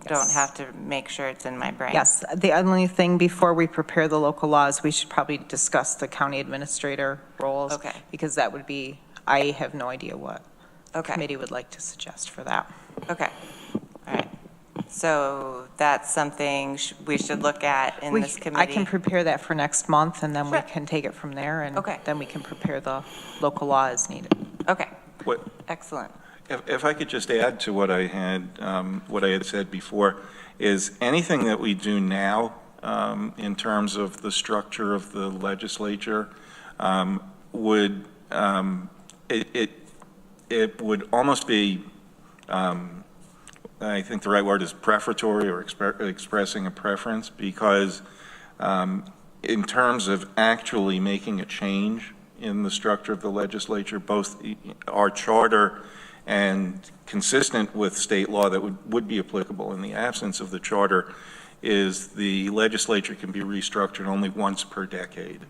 don't have to make sure it's in my brain. Yes, the only thing before we prepare the local laws, we should probably discuss the county administrator roles. Okay. Because that would be, I have no idea what the Okay. committee would like to suggest for that. Okay. All right. So that's something we should look at in this committee. I can prepare that for next month, and then we Sure. can take it from there, and Okay. then we can prepare the local law as needed. Okay. What, Excellent. if I could just add to what I had said before, is anything that we do now in terms of the structure of the legislature would it would almost be I think the right word is prefatory or expressing a preference, because in terms of actually making a change in the structure of the legislature, both our charter and consistent with state law that would be applicable in the absence of the charter, is the legislature can be restructured only once per decade.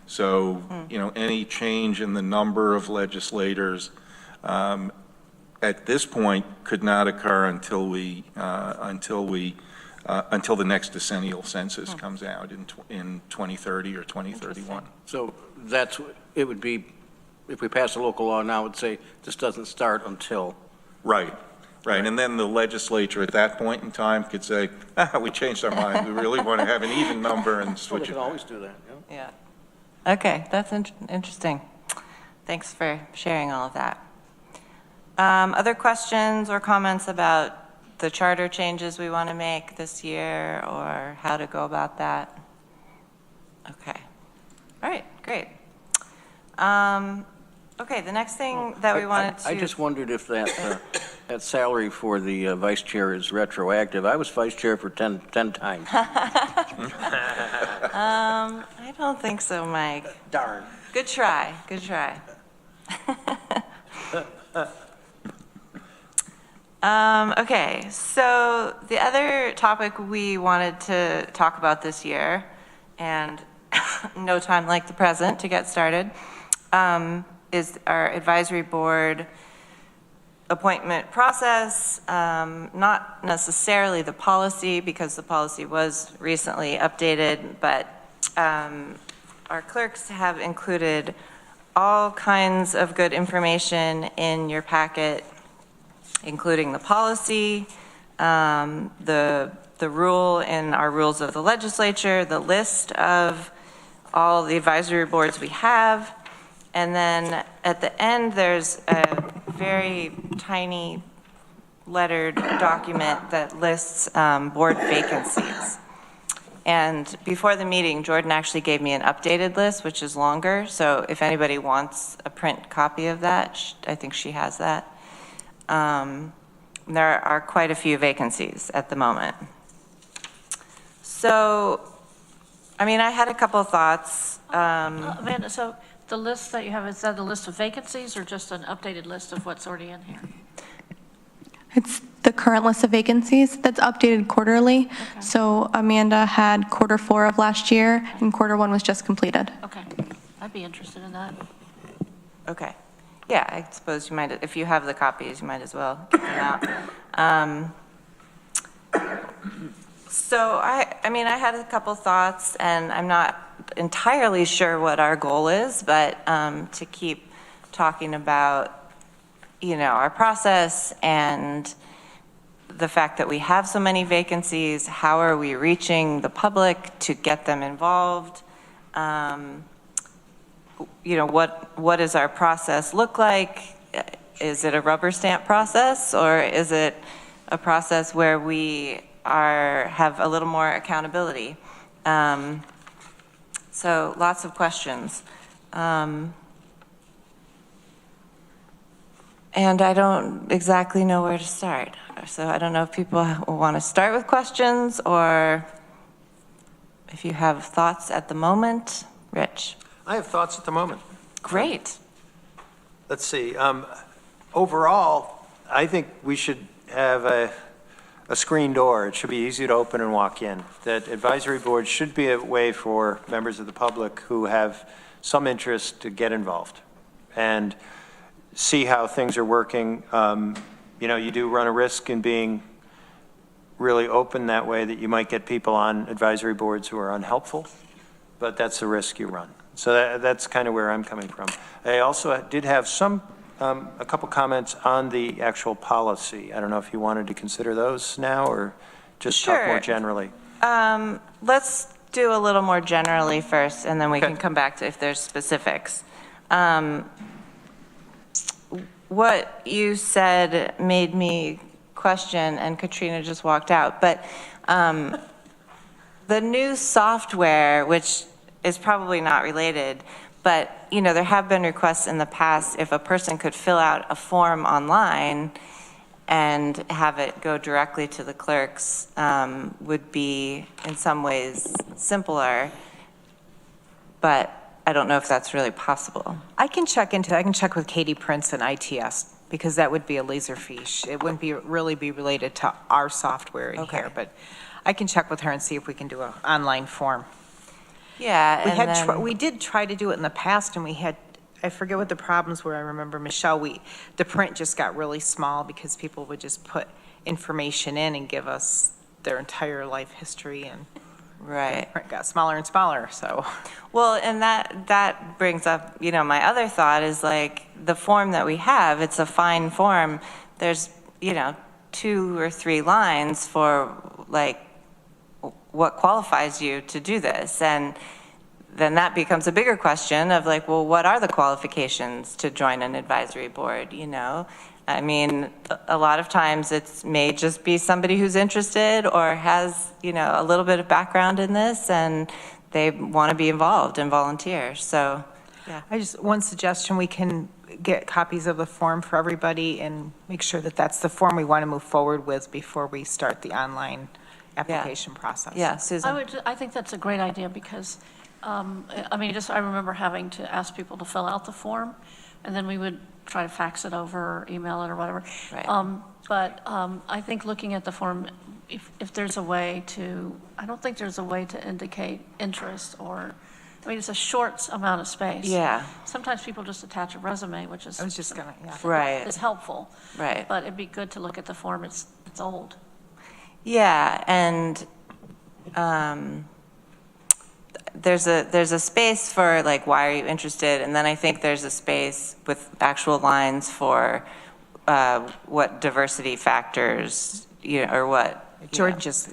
So, any change in the number of legislators at this point could not occur until the next decennial census comes out in 2030 or 2031. So it would be, if we pass a local law now, it would say this doesn't start until. Right. And then the legislature at that point in time could say, we changed our mind. We really want to have an even number and Well, switch they it. can always do that, Yeah. Okay, that's interesting. Thanks for sharing all of that. Other questions or comments about the charter changes we want to make this year or how to go about that? Okay. All right, great. Okay, the next thing that we wanted to... I just wondered if that salary for the vice chair is retroactive. I was vice chair for 10 times. I don't think so, Mike. Darn. Good try, good try. Okay, so the other topic we wanted to talk about this year, and no time like the present to get started, is our advisory board appointment process, not necessarily the policy, because the policy was recently updated, but our clerks have included all kinds of good information in your packet, including the policy, the rule in our rules of the legislature, the list of all the advisory boards we have, and then at the end there's a very tiny lettered document that lists board vacancies. And before the meeting, Jordan actually gave me an updated list, which is longer, so if anybody wants a print copy of that, I think she has that. There are quite a few vacancies at the moment. So, I mean, I had a couple of thoughts. Amanda, so the list that you have, is that a list of vacancies or just an updated list of what's already in here? It's the current list of vacancies that's updated quarterly. Okay. So Amanda had Q4 of last year, and Q1 was just completed. Okay, I'd be interested in that. Okay. Yeah, I suppose you might, if you have the copies, you might as well get them out. So I mean, I had a couple thoughts, and I'm not entirely sure what our goal is, but to keep talking about, our process and the fact that we have so many vacancies, how are we reaching the public to get them involved? What does our process look like? Is it a rubber stamp process, or is it a process where we have a little more accountability? So lots of questions. And I don't exactly know where to start. So I don't know if people want to start with questions or if you have thoughts at the moment. Rich? I have thoughts at the moment. Great. Let's see. Overall, I think we should have a screen door. It should be easy to open and walk in. That advisory board should be a way for members of the public who have some interest to get involved and see how things are working. You do run a risk in being really open that way, that you might get people on advisory boards who are unhelpful, but that's the risk you run. So that's kind of where I'm coming from. I also did have a couple comments on the actual policy. I don't know if you wanted to consider those now or just talk more generally. Let's do a little more generally first, and then we can come back to if there's specifics. What you said made me question, and Katrina just walked out, but the new software, which is probably not related, but there have been requests in the past if a person could fill out a form online and have it go directly to the clerks, would be in some ways simpler, but I don't know if that's really possible. I can check into that. I can check with Katie Prince and ITS, because that would be a laser fiche. It wouldn't really be related to our software in here, but I can check with her and see if we can do an online form. Yeah, We and had, then, we did try to do it in the past, and we had, I forget what the problems were. I remember, Michelle, the print just got really small because people would just put information in and give us their entire life history, and right. the print got smaller and smaller, so. Well, and that brings up, you know, my other thought is like the form that we have, it's a fine form. There's, you know, 2 or 3 lines for like what qualifies you to do this. And then that becomes a bigger question of like, well, what are the qualifications to join an advisory board, you know? I mean, a lot of times it may just be somebody who's interested or has, you know, a little bit of background in this and they want to be involved and volunteer. So, yeah. One suggestion, we can get copies of the form for everybody and make sure that that's the form we want to move forward with before we start the online application process. Yeah, Susan. I think that's a great idea because, I mean, I remember having to ask people to fill out the form, and then we would try to fax it over or email it or whatever. Right. But I think looking at the form, if there's a way to, I don't think there's a way to indicate interest or, I mean, it's a short amount of space. Yeah. Sometimes people just attach a resume, which is. I was just gonna, yeah. Right. Is helpful. Right. But it'd be good to look at the form. It's old. Yeah, and there's a space for like, why are you interested? And then I think there's a space with actual lines for what diversity factors, you know, or what. Jordan's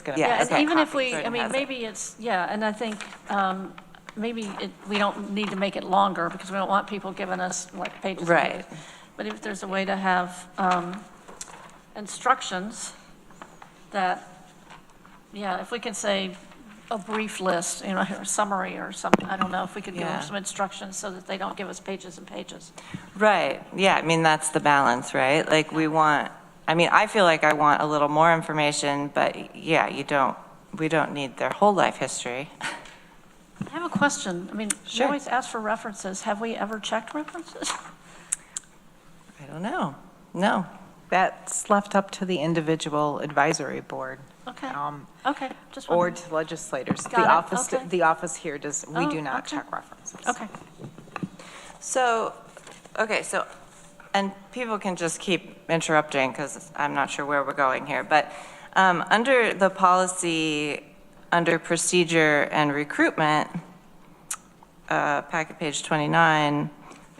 gonna. Yeah, Yeah, and okay. even if we, Jordan I mean, has it. maybe it's, yeah, and I think maybe we don't need to make it longer because we don't want people giving us like pages. and Right. pages. But if there's a way to have instructions that, yeah, if we can say a brief list, you know, or a summary or something, I don't know, if we could give them Yeah. some instructions so that they don't give us pages and pages. Right, yeah, I mean, that's the balance, right? Like, we want, I mean, I feel like I want a little more information, but yeah, we don't need their whole life history. I have a question. I mean, we Sure. always ask for references. Have we ever checked references? I don't know, no. That's left up to the individual advisory board. Okay, Um, okay, just Or wondering. to legislators. Got The it, office, okay. the office here we Oh, do not okay. check references. Okay. So, okay, so, and people can just keep interrupting because I'm not sure where we're going here, but under the policy, under procedure and recruitment, packet page 29,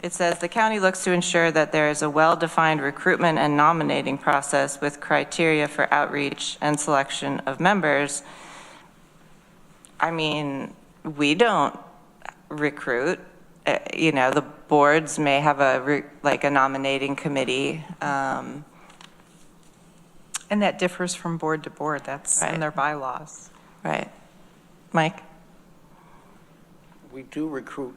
it says, the county looks to ensure that there is a well-defined recruitment and nominating process with criteria for outreach and selection of members. I mean, we don't recruit. You know, the boards may have a nominating committee. And that differs from board to board. That's Right. in their bylaws. Right. Mike? We do recruit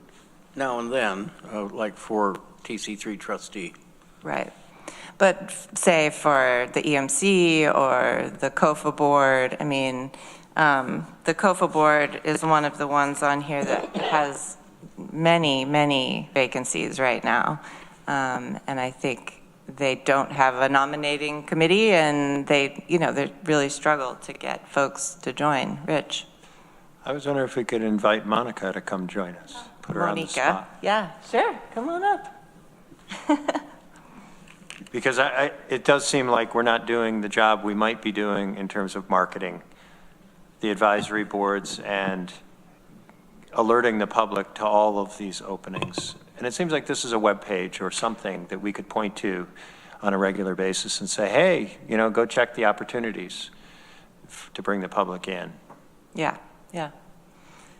now and then, like for TC3 trustee. Right. But say for the EMC or the COFA board, I mean, the COFA board is one of the ones on here that has many, many vacancies right now. And I think they don't have a nominating committee and they really struggle to get folks to join. Rich? I was wondering if we could invite Monica to come join us, put her on the spot. Yeah, sure. Come on up. Because it does seem like we're not doing the job we might be doing in terms of marketing the advisory boards and alerting the public to all of these openings. And it seems like this is a web page or something that we could point to on a regular basis and say, hey, go check the opportunities to bring the public in. Yeah, yeah.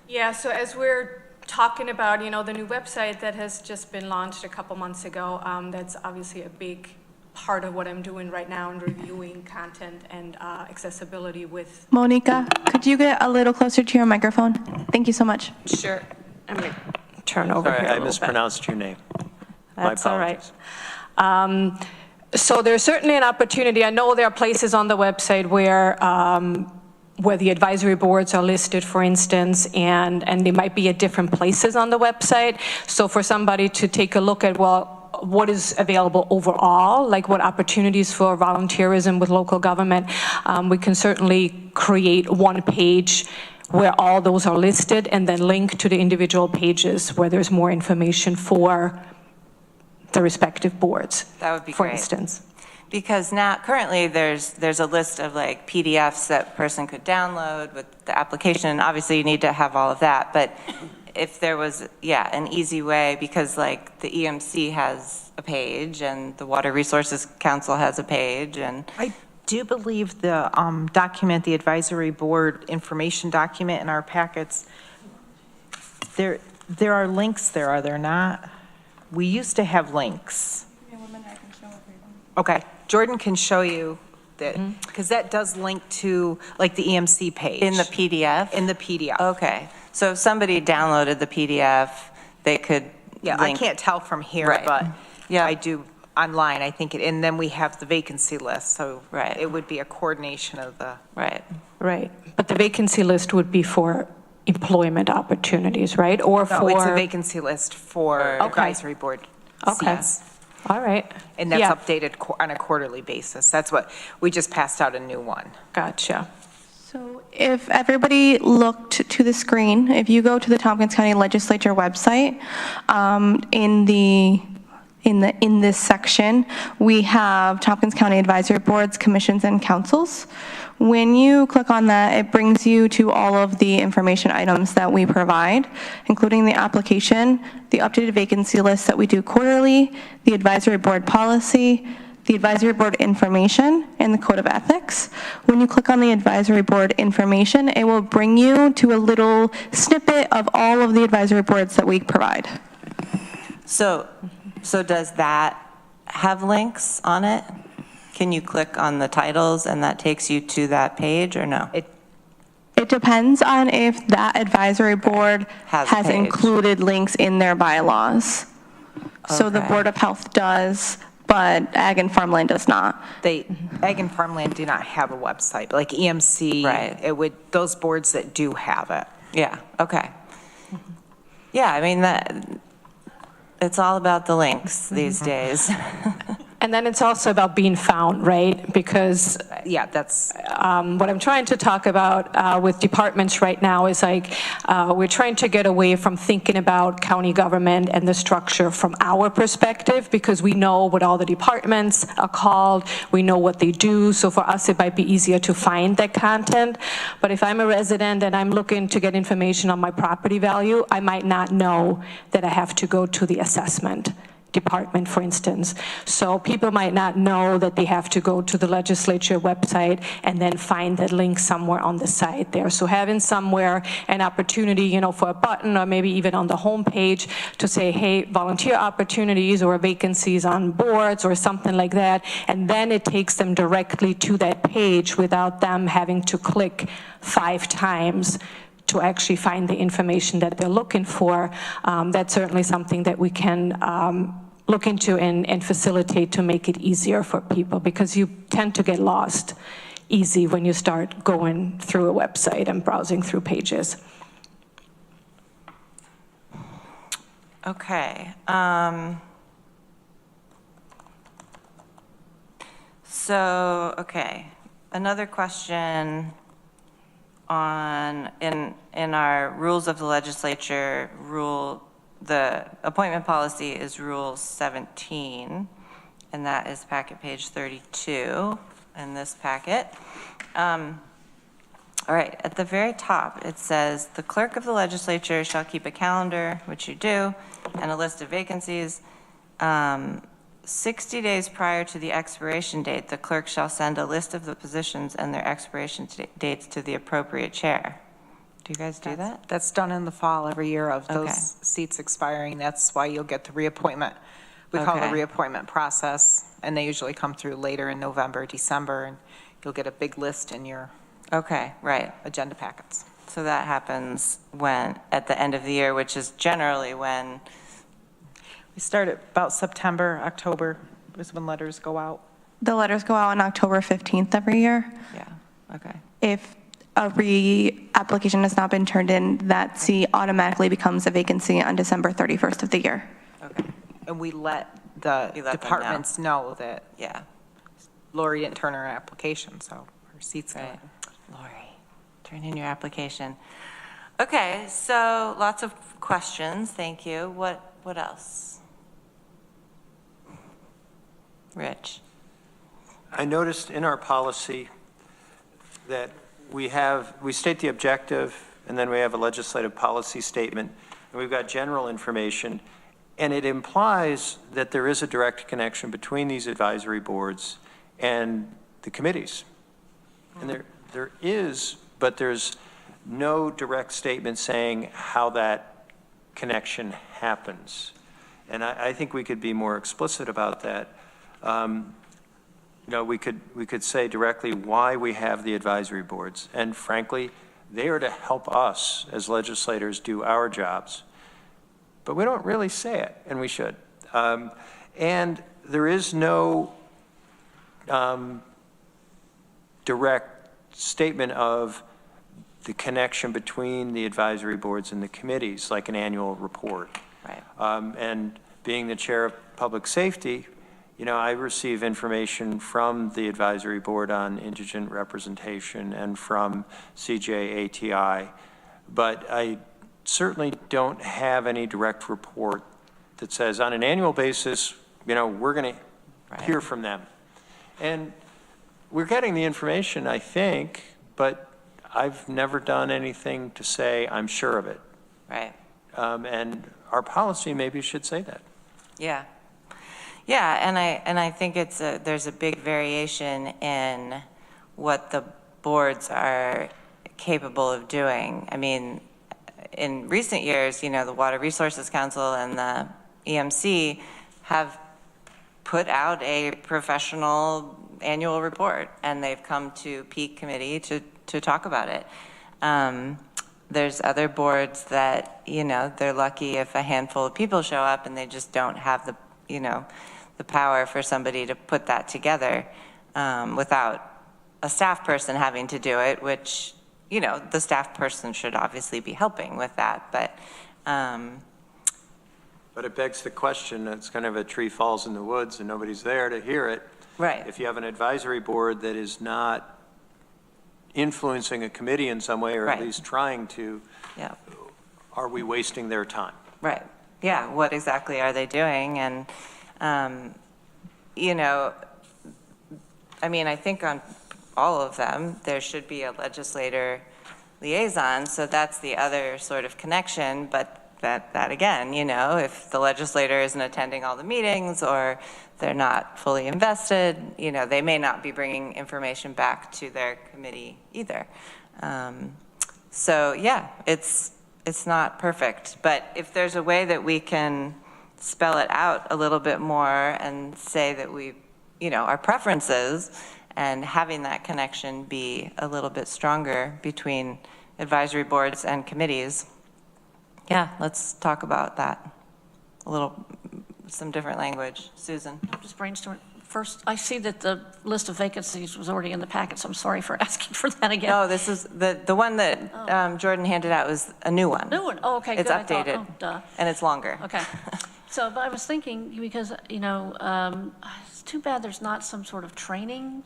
Yeah, so as we're talking about, the new website that has just been launched a couple months ago, that's obviously a big part of what I'm doing right now in reviewing content and accessibility with. Monica, could you get a little closer to your microphone? Thank you so much. Sure. I'm going to turn over Sorry, here a I little bit. mispronounced your name. That's My all right. apologies. So there's certainly an opportunity. I know there are places on the website where the advisory boards are listed, for instance, and they might be at different places on the website. So for somebody to take a look at, well, what is available overall, like what opportunities for volunteerism with local government. We can certainly create one page where all those are listed and then link to the individual pages where there's more information for the respective boards. That would be for great. instance. Because now, currently, there's a list of like PDFs that a person could download with the application. Obviously, you need to have all of that, but if there was, an easy way, because like the EMC has a page and the Water Resources Council has a page, and I do believe the document, the advisory board information document in our packets, there are links there, are there not? We used to have links. Okay, Jordan can show you that, because that does link to like the EMC page. in the PDF? In the PDF. Okay, so if somebody downloaded the PDF, they could Yeah, I link- can't tell from here, Right. but Yeah. I do online, I think, and then we have the vacancy list, so Right. it would be a coordination of the. Right. Right, but the vacancy list would be for employment opportunities, right? Or No, it's a for, vacancy list for Okay. advisory board Okay. seats. all right. And that's Yeah, updated on a quarterly basis. That's what, we just passed out a new one. Gotcha. So if everybody looked to the screen, if you go to the Tompkins County Legislature website, in this section, we have Tompkins County Advisory Boards, Commissions, and Councils. When you click on that, it brings you to all of the information items that we provide, including the application, the updated vacancy list that we do quarterly, the advisory board policy, the advisory board information, and the code of ethics. When you click on the advisory board information, it will bring you to a little snippet of all of the advisory boards that we provide. So does that have links on it? Can you click on the titles and that takes you to that page, or no? It depends on if that advisory board Has a has page. included links in their bylaws. So the Okay. Board of Health does, but Ag and Farmland does not. Ag and Farmland do not have a website, but like EMC. Right. It would, those boards that do have it. Yeah, okay. Yeah, I mean, it's all about the links these days. And then it's also about being found, right? Because Yeah, that's, what I'm trying to talk about with departments right now is like, we're trying to get away from thinking about county government and the structure from our perspective, because we know what all the departments are called, we know what they do, so for us it might be easier to find that content. But if I'm a resident and I'm looking to get information on my property value, I might not know that I have to go to the assessment department, for instance. So people might not know that they have to go to the legislature website and then find that link somewhere on the site there. So having somewhere an opportunity, for a button, or maybe even on the homepage to say, hey, volunteer opportunities or vacancies on boards or something like that, and then it takes them directly to that page without them having to click 5 times to actually find the information that they're looking for. That's certainly something that we can look into and facilitate to make it easier for people, because you tend to get lost easy when you start going through a website and browsing through pages. Okay. Okay, another question in our rules of the legislature, the appointment policy is Rule 17, and that is packet page 32 in this packet. All right, at the very top, it says, "The clerk of the legislature shall keep a calendar," which you do, "and a list of vacancies. 60 days prior to the expiration date, the clerk shall send a list of the positions and their expiration dates to the appropriate chair." Do you guys do that? that's done in the fall every year of those Okay. seats expiring. That's why you'll get the reappointment. We call it a Okay. reappointment process, and they usually come through later in November, December, and you'll get a big list in your Okay, right. agenda packets. So that happens at the end of the year, which is generally when, We start at about September, October is when letters go out. The letters go out on October 15th every year. yeah, okay. If a re-application has not been turned in, that seat automatically becomes a vacancy on December 31st of the year. Okay. And we let the You let them know. departments know that Yeah, Lori didn't turn her application, so her seat's right. gone. Lori, turn in your application. Okay, so lots of questions, thank you. What else? Rich? I noticed in our policy that we state the objective, and then we have a legislative policy statement, and we've got general information, and it implies that there is a direct connection between these advisory boards and the committees. And there is, but there's no direct statement saying how that connection happens. And I think we could be more explicit about that. You know, we could say directly why we have the advisory boards. And frankly, they are to help us as legislators do our jobs. But we don't really say it, and we should. And there is no direct statement of the connection between the advisory boards and the committees, like an annual report. Right. And being the chair of public safety, you know, I receive information from the advisory board on indigent representation and from CJATI, but I certainly don't have any direct report that says on an annual basis, you know, we're going to hear from them. And we're getting the information, I think, but I've never done anything to say I'm sure of it. Right. And our policy maybe should say that. Yeah. Yeah, and I think there's a big variation in what the boards are capable of doing. I mean, in recent years, you know, the Water Resources Council and the EMC have put out a professional annual report, and they've come to Peak Committee to talk about it. There's other boards that, you know, they're lucky if a handful of people show up and they just don't have the, you know, the power for somebody to put that together without a staff person having to do it, which, you know, the staff person should obviously be helping with that, but. But it begs the question, it's kind of a tree falls in the woods and nobody's there to hear it. Right. If you have an advisory board that is not influencing a committee in some way, or at least trying to, Yeah. are we wasting their time? Right. Yeah. What exactly are they doing? And, you know, I mean, I think on all of them, there should be a legislator liaison. So that's the other sort of connection. But that again, you know, if the legislator isn't attending all the meetings or they're not fully invested, you know, they may not be bringing information back to their committee either. So yeah, it's not perfect, but if there's a way that we can spell it out a little bit more and say that we, you know, our preferences and having that connection be a little bit stronger between advisory boards and committees. Yeah, let's talk about that a little, some different language. Susan? Just brainstorm. First, I see that the list of vacancies was already in the packet, so I'm sorry for asking for that again. No, this is, the one that Jordan handed out was a new one. New one, oh, okay, good. It's I thought, updated, oh, duh. and it's longer. Okay. So, but I was thinking, because, you know, it's too bad there's not some sort of training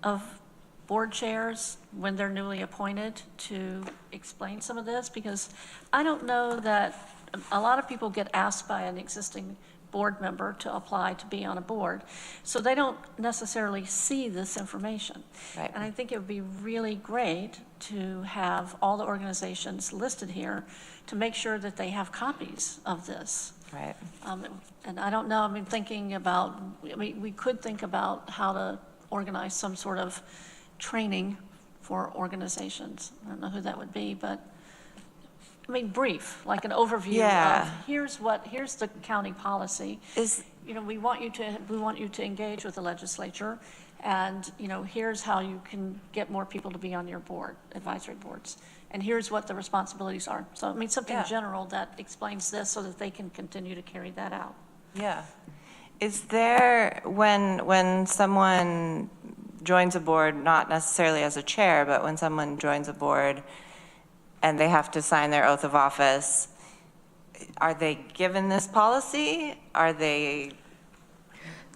of board chairs when they're newly appointed to explain some of this, because I don't know that a lot of people get asked by an existing board member to apply to be on a board, so they don't necessarily see this information. Right. And I think it would be really great to have all the organizations listed here to make sure that they have copies of this. Right. And I don't know, I mean, thinking about, I mean, we could think about how to organize some sort of training for organizations. I don't know who that would be, but I mean, brief, like an overview of here's the county policy. You know, we want you to engage with the legislature, and you know, here's how you can get more people to be on your board, advisory boards, and here's what the responsibilities are. So I mean, something general that explains this so that they can continue to carry that out. Yeah. Is there, when someone joins a board, not necessarily as a chair, but when someone joins a board and they have to sign their oath of office, are they given this policy? Are they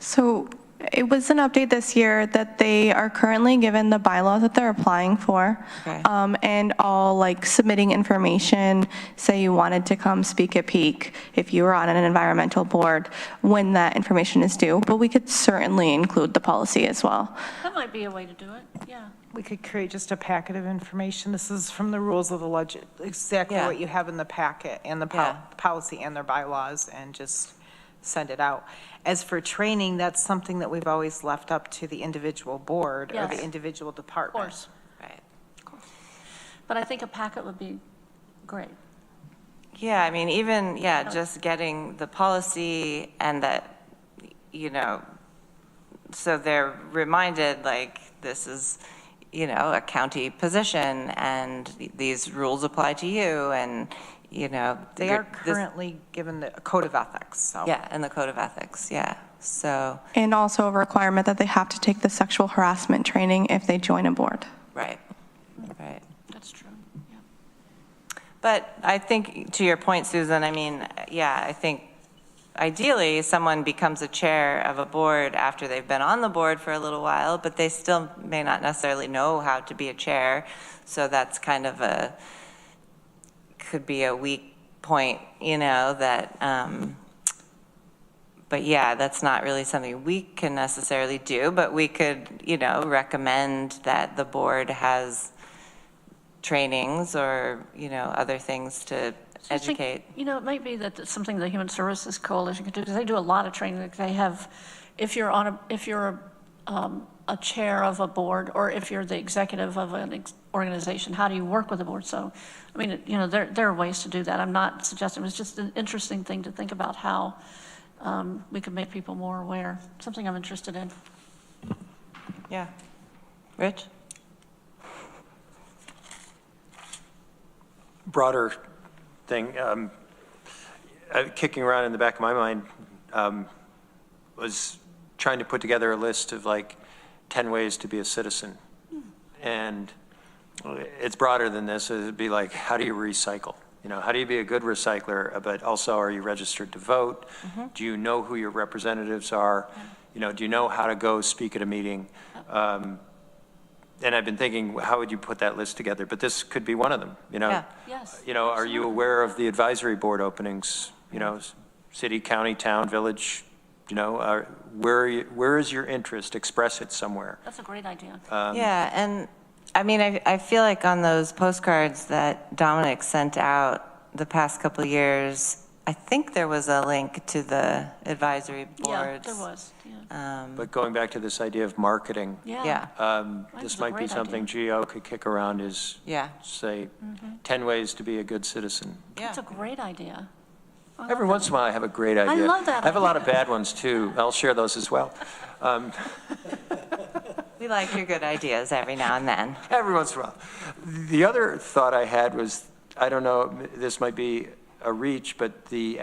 So it was an update this year that they are currently given the bylaws that they're applying for. Okay. And all like submitting information, say you wanted to come speak at Peak, if you were on an environmental board, when that information is due. But we could certainly include the policy as well. That might be a way to do it, yeah. We could create just a packet of information. This is from the rules of the exactly Yeah. what you have in the packet and the Yeah. policy and their bylaws, and just send it out. As for training, that's something that we've always left up to the individual board or Yes. the individual Of department. course. Right. But I think a packet would be great. Yeah, I mean, even, yeah, just getting the policy and that, you know, so they're reminded, like, this is, you know, a county position, and these rules apply to you, and, you know. They are this- currently given the code of ethics, so. Yeah, and the code of ethics, yeah, so, And also a requirement that they have to take the sexual harassment training if they join a board. right, right. That's true, yeah. But I think, to your point, Susan, I mean, yeah, I think ideally, someone becomes a chair of a board after they've been on the board for a little while, but they still may not necessarily know how to be a chair, so that's kind of could be a weak point, you know, that, but yeah, that's not really something we can necessarily do, but we could, you know, recommend that the board has trainings or, you know, other things to So I think, educate. you know, it might be that it's something the Human Services Coalition could do, because they do a lot of training. Like they have, if you're a chair of a board, or if you're the executive of an organization, how do you work with the board? So, I mean, you know, there are ways to do that. I'm not suggesting, it's just an interesting thing to think about how we could make people more aware. Something I'm interested in. Yeah. Rich? Broader thing, kicking around in the back of my mind, was trying to put together a list of like 10 ways to be a citizen. And it's broader than this. It'd be like, how do you recycle? You know, how do you be a good recycler, but also are you registered to vote? Do you know who your representatives are? You know, do you know how to go speak at a meeting? And I've been thinking, how would you put that list together? But this could be one of them, you know? Yeah. Yes. You know, are you aware of the advisory board openings? You know, city, county, town, village, you know, where is your interest? Express it somewhere. That's a great idea. Yeah, and I mean, I feel like on those postcards that Dominic sent out the past couple of years, I think there was a link to the advisory boards. Yeah, there was, yeah. But going back to this idea of marketing, Yeah, That's this a might be great something GO could kick around is, yeah, say, 10 ways to be a good citizen. That's yeah. a great idea. I love Every that. once in a while, I have a great idea. love that I have a lot of idea. bad ones, too. I'll share those as well. We like your good ideas every now and then. Every once in a while. The other thought I had was, I don't know, this might be a reach, but the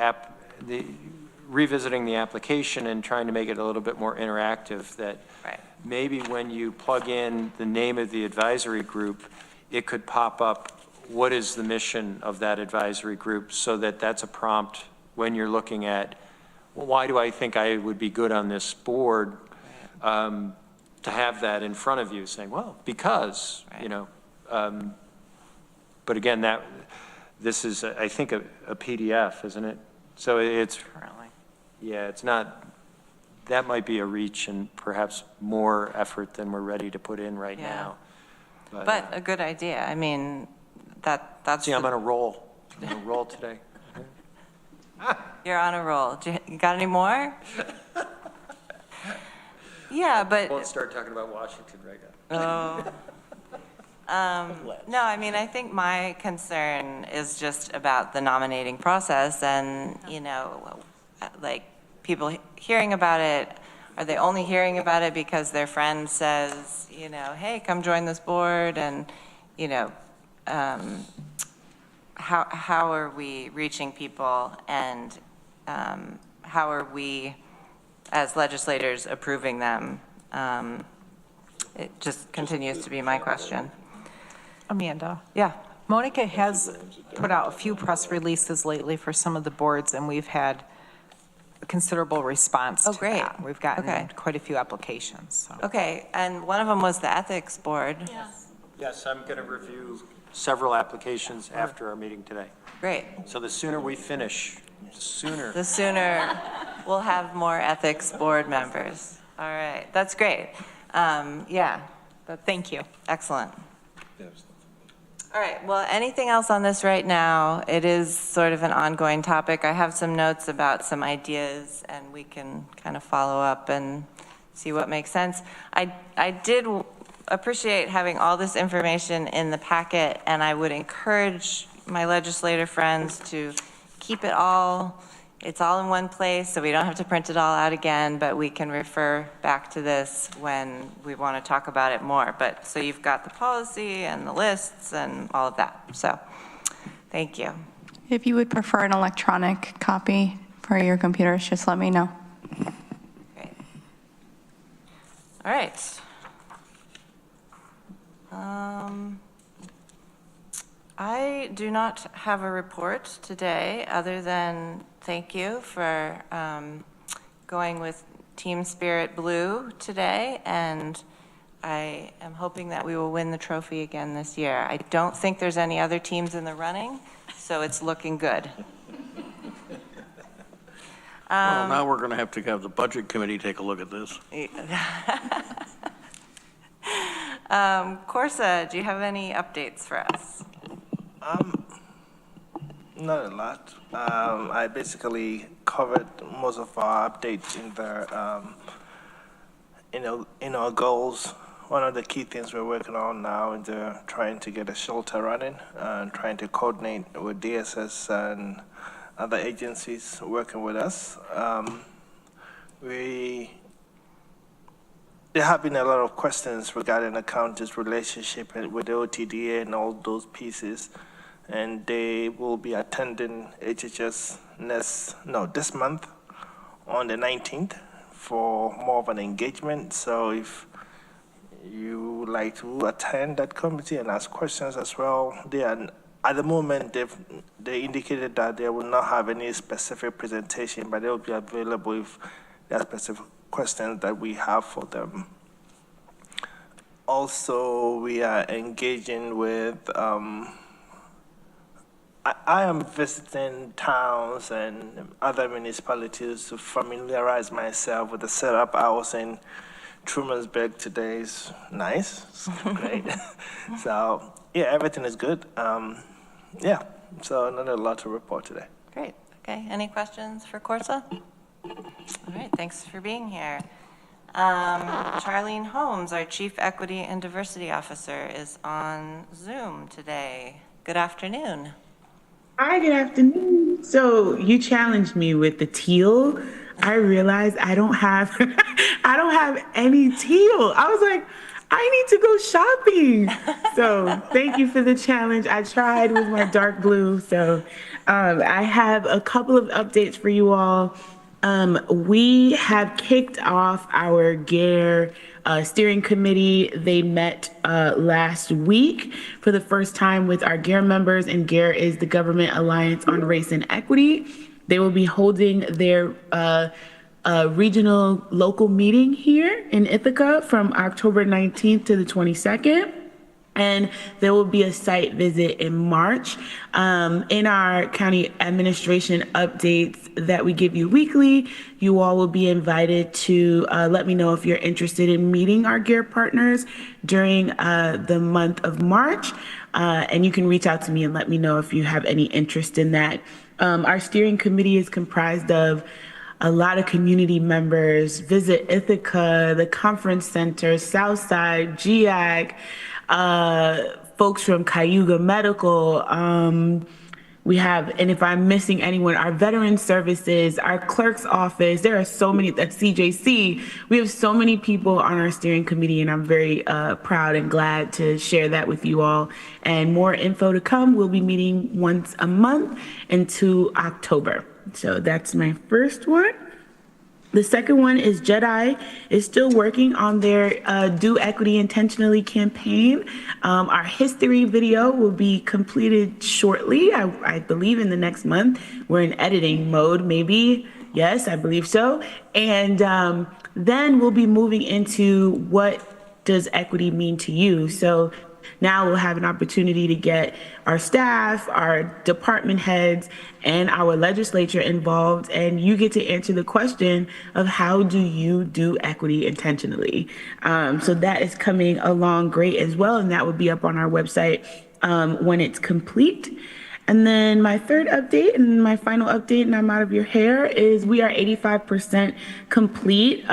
revisiting the application and trying to make it a little bit more interactive, that Right. maybe when you plug in the name of the advisory group, it could pop up, what is the mission of that advisory group, so that that's a prompt when you're looking at, well, why do I think I would be good on this board? To have that in front of you saying, well, because, you know, but again, this is, I think, a PDF, isn't it? So it's, Currently. yeah, it's not, that might be a reach and perhaps more effort than we're ready to put in right Yeah. now. But a good idea. I mean, that's. See, I'm the- on a roll. I'm on a roll today. You're on a roll. You got any more? Yeah, but. Won't start talking about Washington right now. No, I mean, I think my concern is just about the nominating process and, you know, like, people hearing about it, are they only hearing about it because their friend says, you know, hey, come join this board, and, you know, how are we reaching people, and how are we, as legislators, approving them? It just continues to be my question. Amanda, Yeah. Monica has put out a few press releases lately for some of the boards, and we've had considerable response Oh, to great. that. We've gotten Okay. quite a few applications, so. Okay, and one of them was the Ethics Board. Yes, I'm going to review several applications after our meeting today. Great. So the sooner we finish, the sooner. The sooner we'll have more Ethics Board members. All right, that's great. Yeah, Thank you. excellent. All right, well, anything else on this right now? It is sort of an ongoing topic. I have some notes about some ideas, and we can kind of follow up and see what makes sense. I did appreciate having all this information in the packet, and I would encourage my legislator friends to keep it all, it's all in one place, so we don't have to print it all out again, but we can refer back to this when we want to talk about it more. But, so you've got the policy and the lists and all of that, so, thank you. If you would prefer an electronic copy for your computers, just let me know. Great. All right. I do not have a report today, other than thank you for going with Team Spirit Blue today, and I am hoping that we will win the trophy again this year. I don't think there's any other teams in the running, so it's looking good. Well, now we're going to have the Budget Committee take a look at this. Corsa, do you have any updates for us? Not a lot. I basically covered most of our updates in our goals. One of the key things we're working on now is trying to get a shelter running and trying to coordinate with DSS and other agencies working with us. There have been a lot of questions regarding the county's relationship with the OTDA and all those pieces, and they will be attending HHS this month on the 19th for more of an engagement. So if you would like to attend that committee and ask questions as well, at the moment they indicated that they will not have any specific presentation, but they will be available if there are specific questions that we have for them. Also, we are engaging with, I am visiting towns and other municipalities to familiarize myself with the setup. I was in Trumansburg today. It's nice, it's great. So, yeah, everything is good. Yeah, so not a lot to report today. Great. Okay, any questions for Corsa? All right, thanks for being here. Charlene Holmes, our Chief Equity and Diversity Officer, is on Zoom today. Good afternoon. Hi, good afternoon. So you challenged me with the teal. I realized I don't have any teal. I was like, I need to go shopping. So thank you for the challenge. I tried with my dark blue. So I have a couple of updates for you all. We have kicked off our GARE steering committee. They met last week for the first time with our GARE members, and GARE is the Government Alliance on Race and Equity. They will be holding their regional local meeting here in Ithaca from October 19th to the 22nd. And there will be a site visit in March. In our county administration updates that we give you weekly, you all will be invited to let me know if you're interested in meeting our GARE partners during the month of March. And you can reach out to me and let me know if you have any interest in that. Our steering committee is comprised of a lot of community members, Visit Ithaca, the Conference Center, Southside, GIAC, folks from Cayuga Medical. We have, and if I'm missing anyone, our veteran services, our clerk's office, there are so many, at CJC, we have so many people on our steering committee, and I'm very proud and glad to share that with you all. And more info to come. We'll be meeting once a month into October. So that's my first one. The second one is JEDI is still working on their Do Equity Intentionally campaign. Our history video will be completed shortly, I believe in the next month. We're in editing mode. Maybe Yes, I believe so. And then we'll be moving into what does equity mean to you. So now we'll have an opportunity to get our staff, our department heads, and our legislature involved, and you get to answer the question of how do you do equity intentionally. So that is coming along great as well, and that will be up on our website when it's complete. And then my third update and my final update, and I'm out of your hair, is we are 85% complete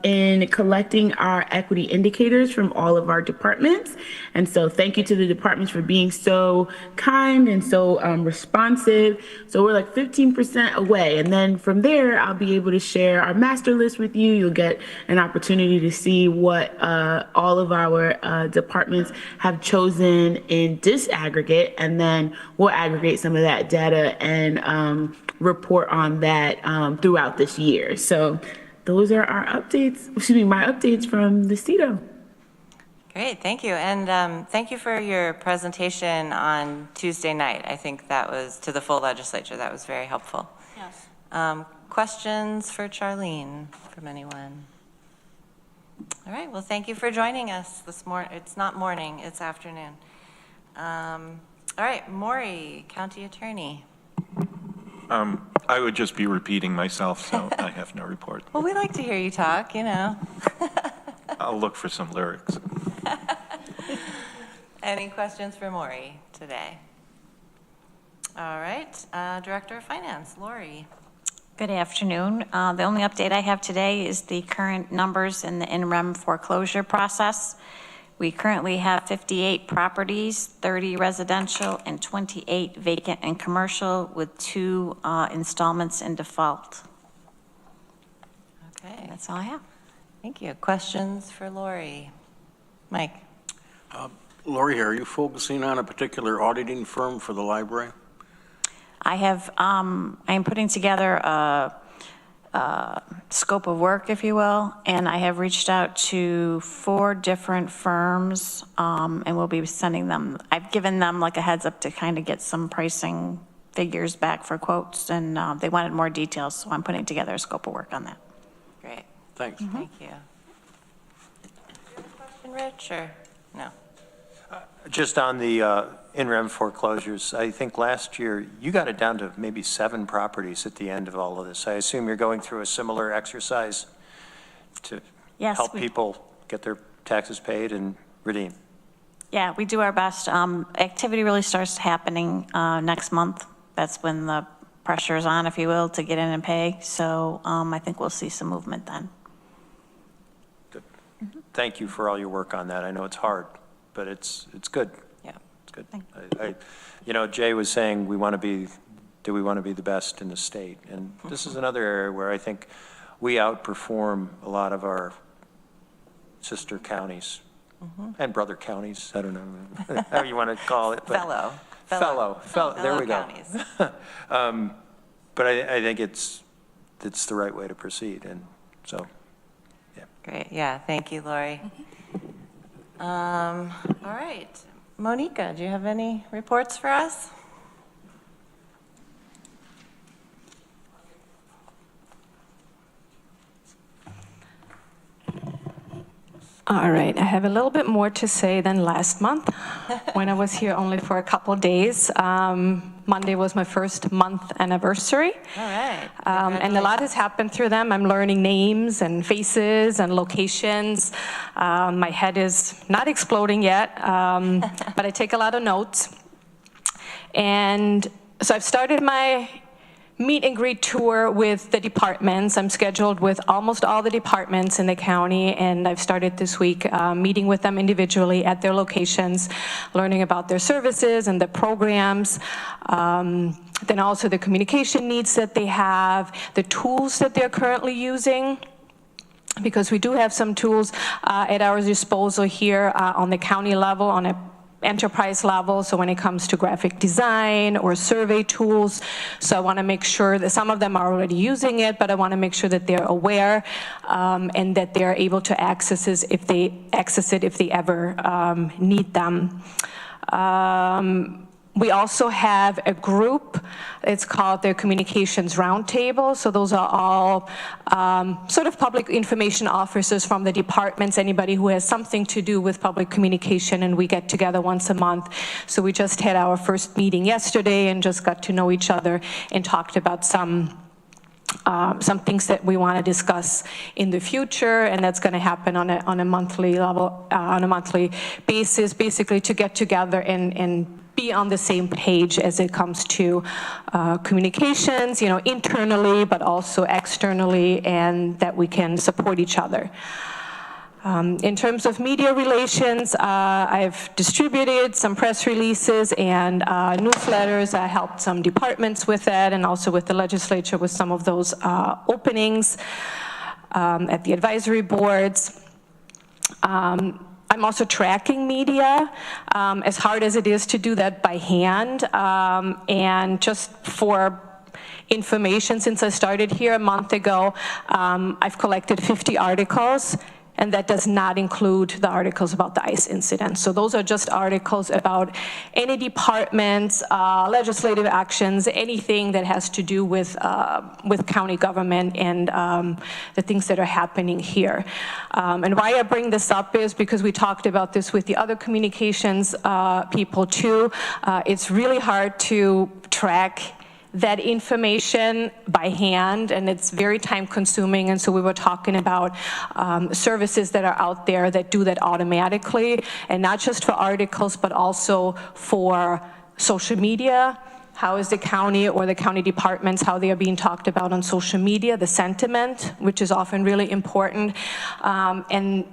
in collecting our equity indicators from all of our departments. And so thank you to the departments for being so kind and so responsive. So we're like 15% away. And then from there, I'll be able to share our master list with you. You'll get an opportunity to see what all of our departments have chosen in disaggregate, and then we'll aggregate some of that data and report on that throughout this year. So those are our updates, my updates from the CETO. Great, thank you. And thank you for your presentation on Tuesday night. I think that was to the full legislature. That was very helpful. Yes. Questions for Charlene from anyone? All right, well, thank you for joining us this morning. It's not morning, it's afternoon. All right, Maury, County Attorney. I would just be repeating myself, so I have no report. Well, we like to hear you talk, you know. I'll look for some lyrics. Any questions for Maury today? All right, Director of Finance, Lori. Good afternoon. The only update I have today is the current numbers in the in-rem foreclosure process. We currently have 58 properties, 30 residential and 28 vacant and commercial, with 2 installments in default. Okay. That's all I have. Thank you. Questions for Lori? Mike? Lori, are you focusing on a particular auditing firm for the library? I have, I am putting together a scope of work, if you will, and I have reached out to 4 different firms, and we'll be sending them, I've given them like a heads up to kind of get some pricing figures back for quotes, and they wanted more details, so I'm putting together a scope of work on that. Great. Thanks. Thank you. Do you have a question, Rich, or no? Just on the in-rem foreclosures, I think last year you got it down to maybe 7 properties at the end of all of this. I assume you're going through a similar exercise to help people get their taxes paid and redeem. Yeah, we do our best. Activity really starts happening next month. That's when the pressure is on, if you will, to get in and pay. So I think we'll see some movement then. Good. Thank you for all your work on that. I know it's hard, but it's good. Yeah. It's good. You know, Jay was saying do we want to be the best in the state? And this is another area where I think we outperform a lot of our sister counties and brother counties. I don't know how you want to call it. But fellow. There we go. But I think it's the right way to proceed. And so, yeah. Great. Yeah. Thank you, Lori. All right. Monica, do you have any reports for us? All right, I have a little bit more to say than last month when I was here only for a couple of days. Monday was my first month anniversary. All right. And a lot has happened through them. I'm learning names and faces and locations. My head is not exploding yet, but I take a lot of notes. And so I've started my meet and greet tour with the departments. I'm scheduled with almost all the departments in the county, and I've started this week meeting with them individually at their locations, learning about their services and the programs, then also the communication needs that they have, the tools that they're currently using, because we do have some tools at our disposal here on the county level, on a enterprise level, so when it comes to graphic design or survey tools. So I want to make sure that some of them are already using it, but I want to make sure that they're aware and that they're able to access it if they ever need them. We also have a group, it's called the Communications Roundtable. So those are all sort of public information officers from the departments, anybody who has something to do with public communication, and we get together once a month. So we just had our first meeting yesterday and just got to know each other and talked about some things that we want to discuss in the future, and that's going to happen on a monthly level, on a monthly basis, basically to get together and be on the same page as it comes to communications, you know, internally, but also externally, and that we can support each other. In terms of media relations, I've distributed some press releases and newsletters. I helped some departments with that, and also with the legislature with some of those openings at the advisory boards. I'm also tracking media, as hard as it is to do that by hand. And just for information, since I started here a month ago, I've collected 50 articles, and that does not include the articles about the ICE incident. So those are just articles about any departments, legislative actions, anything that has to do with county government and the things that are happening here. And why I bring this up is because we talked about this with the other communications people too. It's really hard to track that information by hand, and it's very time consuming. And so we were talking about services that are out there that do that automatically, and not just for articles, but also for social media. How is the county or the county departments, how they are being talked about on social media, the sentiment, which is often really important. And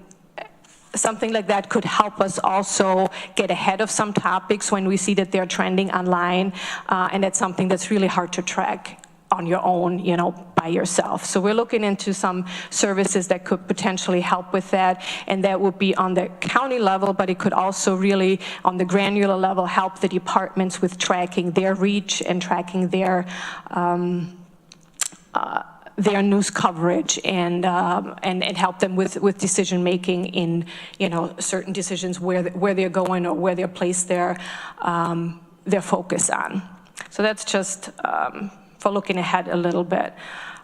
something like that could help us also get ahead of some topics when we see that they're trending online, and that's something that's really hard to track on your own, you know, by yourself. So we're looking into some services that could potentially help with that, and that would be on the county level, but it could also really, on the granular level, help the departments with tracking their reach and tracking their news coverage, and help them with decision making in, you know, certain decisions where they're going or where they're placed their focus on. So that's just for looking ahead a little bit.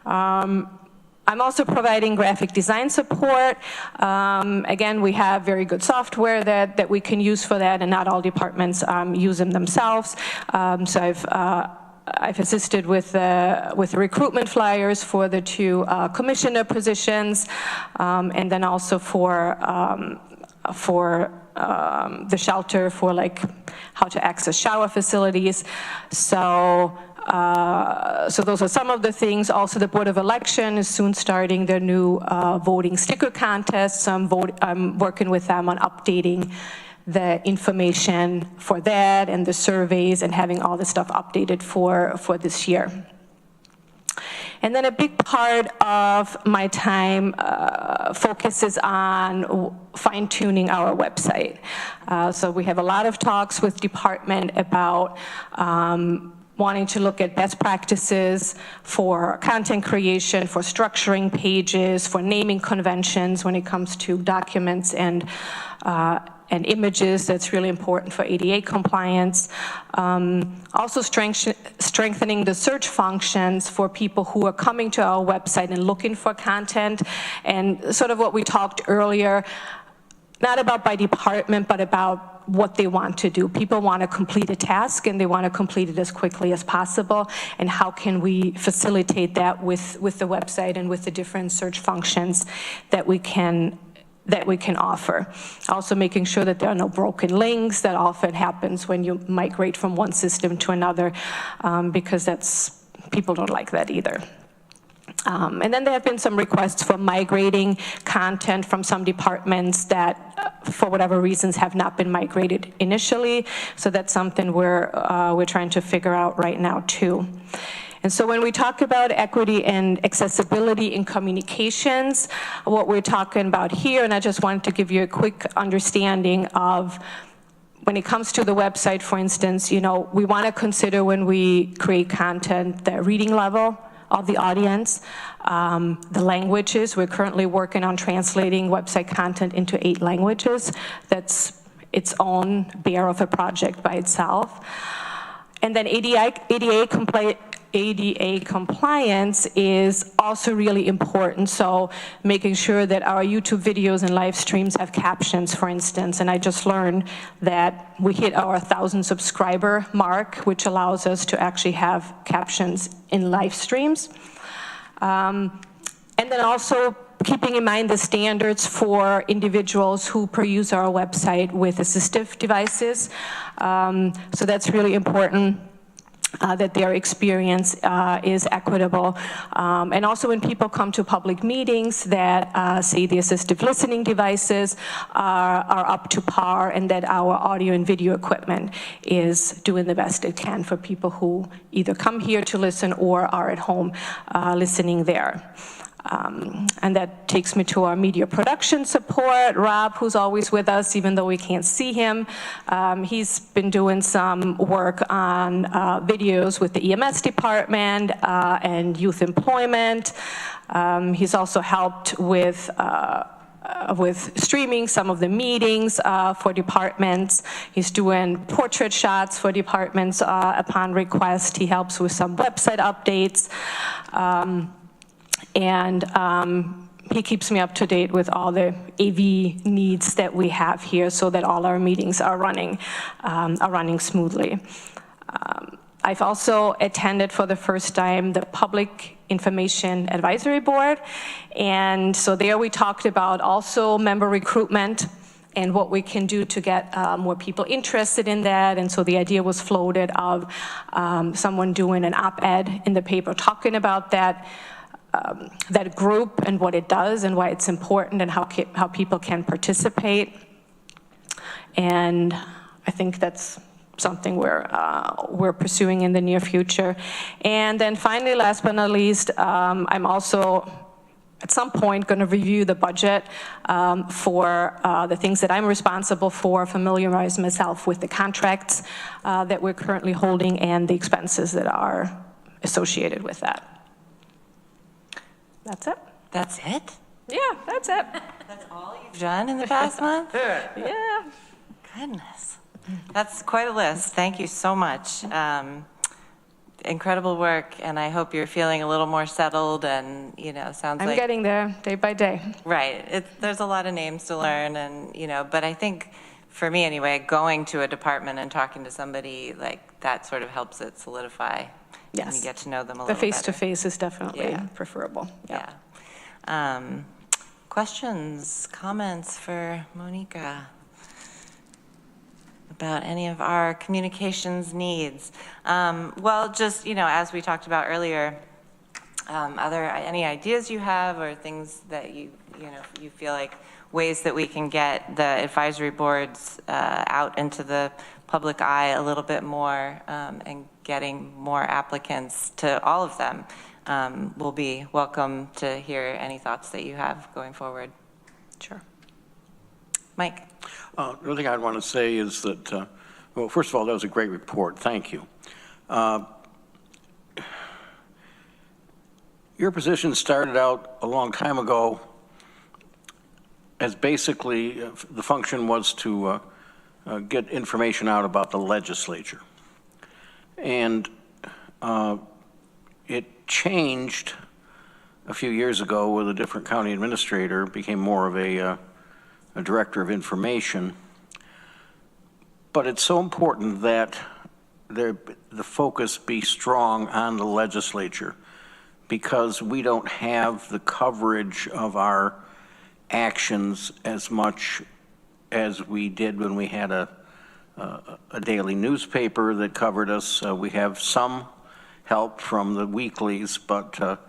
I'm also providing graphic design support. Again, we have very good software that we can use for that, and not all departments use them themselves. So I've assisted with recruitment flyers for the 2 commissioner positions, and then also for the shelter, for like how to access shower facilities. So those are some of the things. Also, the Board of Election is soon starting their new voting sticker contest. So I'm working with them on updating the information for that and the surveys, and having all the stuff updated for this year. And then a big part of my time focuses on fine-tuning our website. So we have a lot of talks with department about wanting to look at best practices for content creation, for structuring pages, for naming conventions when it comes to documents and images. That's really important for ADA compliance. Also strengthening the search functions for people who are coming to our website and looking for content, and sort of what we talked earlier, not about by department, but about what they want to do. People want to complete a task, and they want to complete it as quickly as possible, and how can we facilitate that with the website and with the different search functions that we can offer. Also making sure that there are no broken links. That often happens when you migrate from one system to another, because people don't like that either. And then there have been some requests for migrating content from some departments that, for whatever reasons, have not been migrated initially. So that's something we're trying to figure out right now too. And so when we talk about equity and accessibility in communications, what we're talking about here, and I just wanted to give you a quick understanding of, when it comes to the website, for instance, you know, we want to consider when we create content the reading level of the audience, the languages. We're currently working on translating website content into 8 languages. That's its own bear of a project by itself. And then ADA compliance is also really important, so making sure that our YouTube videos and live streams have captions, for instance. And I just learned that we hit our 1,000 subscriber mark, which allows us to actually have captions in live streams. And then also keeping in mind the standards for individuals who peruse our website with assistive devices. So that's really important. That their experience is equitable. And also when people come to public meetings that say the assistive listening devices are up to par, and that our audio and video equipment is doing the best it can for people who either come here to listen or are at home listening there. And that takes me to our media production support. Rob, who's always with us, even though we can't see him, he's been doing some work on videos with the EMS department and youth employment. He's also helped with streaming some of the meetings for departments. He's doing portrait shots for departments upon request. He helps with some website updates. And he keeps me up to date with all the AV needs that we have here so that all our meetings are running smoothly. I've also attended for the first time the Public Information Advisory Board. And so there we talked about also member recruitment and what we can do to get more people interested in that. And so the idea was floated of someone doing an op-ed in the paper talking about that group and what it does and why it's important and how people can participate. And I think that's something we're pursuing in the near future. And then finally, last but not least, I'm also at some point going to review the budget for the things that I'm responsible for, familiarize myself with the contracts that we're currently holding and the expenses that are associated with that. That's it. That's it? Yeah, that's it. That's all you've done in the past month? Yeah. Goodness. That's quite a list. Thank you so much. Incredible work, and I hope you're feeling a little more settled and, sounds like... I'm getting there day by day. Right. There's a lot of names to learn and, but I think, for me anyway, going to a department and talking to somebody like that sort of helps it solidify. Yes. And you get to know them a The little face-to-face is definitely preferable. Yeah. Questions, comments for Monica about any of our communications needs? Well, just, as we talked about earlier, are there any ideas you have or things that you feel like ways that we can get the advisory boards out into the public eye a little bit more and getting more applicants to all of them? We'll be welcome to hear any thoughts that you have going forward. Sure. Mike? The other thing I'd want to say is that, well, first of all, that was a great report. Thank you. Your position started out a long time ago as basically the function was to get information out about the legislature. And it changed a few years ago with a different county administrator, became more of a director of information. But it's so important that the focus be strong on the legislature, because we don't have the coverage of our actions as much as we did when we had a daily newspaper that covered us. We have some help from the weeklies, but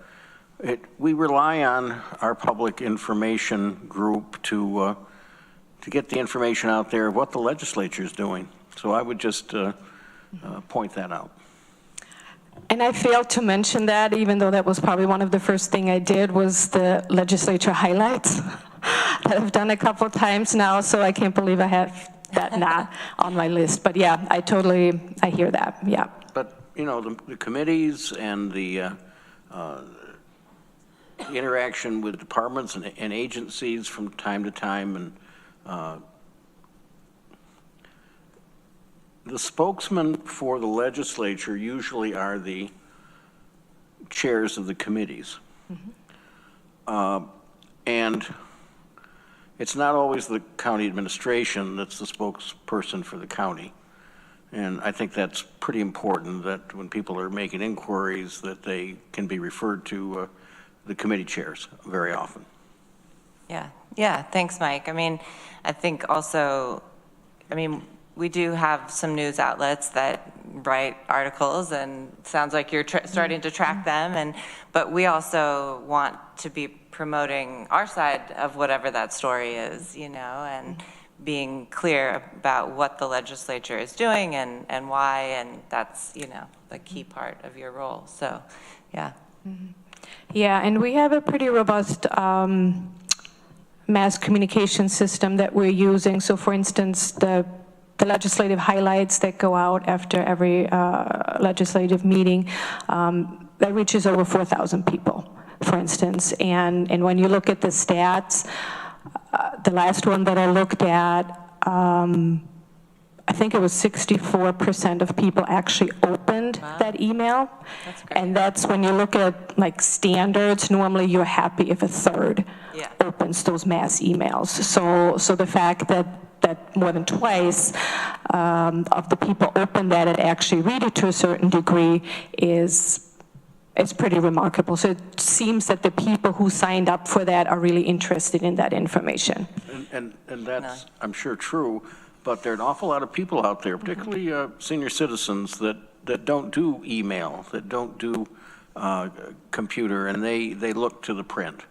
we rely on our public information group to get the information out there of what the legislature is doing. So I would just point that out. And I failed to mention that, even though that was probably one of the first thing I did, was the legislature highlights that I've done a couple times now, so I can't believe I have that not on my list. But yeah, I hear that, yeah. But, the committees and the interaction with departments and agencies from time to time, and the spokesmen for the legislature usually are the chairs of the committees. And it's not always the county administration that's the spokesperson for the county. And I think that's pretty important, that when people are making inquiries, that they can be referred to the committee chairs very often. Yeah, thanks, Mike. I mean, I think also, we do have some news outlets that write articles, and it sounds like you're starting to track them, but we also want to be promoting our side of whatever that story is, and being clear about what the legislature is doing and why, and that's, the key part of your role. So, yeah. Yeah, and we have a pretty robust mass communication system that we're using. So for instance, the legislative highlights that go out after every legislative meeting, that reaches over 4,000 people, for instance. And when you look at the stats, the last one that I looked at, I think it was 64% of people actually opened that email. That's great. And that's when you look at like standards, normally you're happy if a third opens those mass emails. So the fact that more than twice of the people open that and actually read it to a certain degree is pretty remarkable. So it seems that the people who signed up for that are really interested in that information. And that's, I'm sure, true, but there are an awful lot of people out there, particularly senior citizens, that don't do email, that don't do computer, and they look to the print.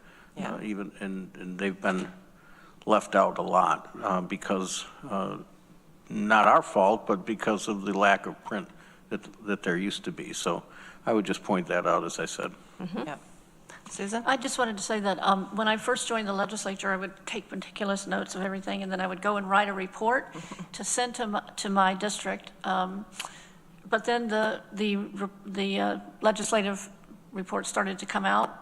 Even and they've been left out a lot because not our fault, but because of the lack of print that there used to be. So I would just point that out, as I said. Susan? I just wanted to say that when I first joined the legislature, I would take meticulous notes of everything, and then I would go and write a report to send to my district. But then the legislative reports started to come out,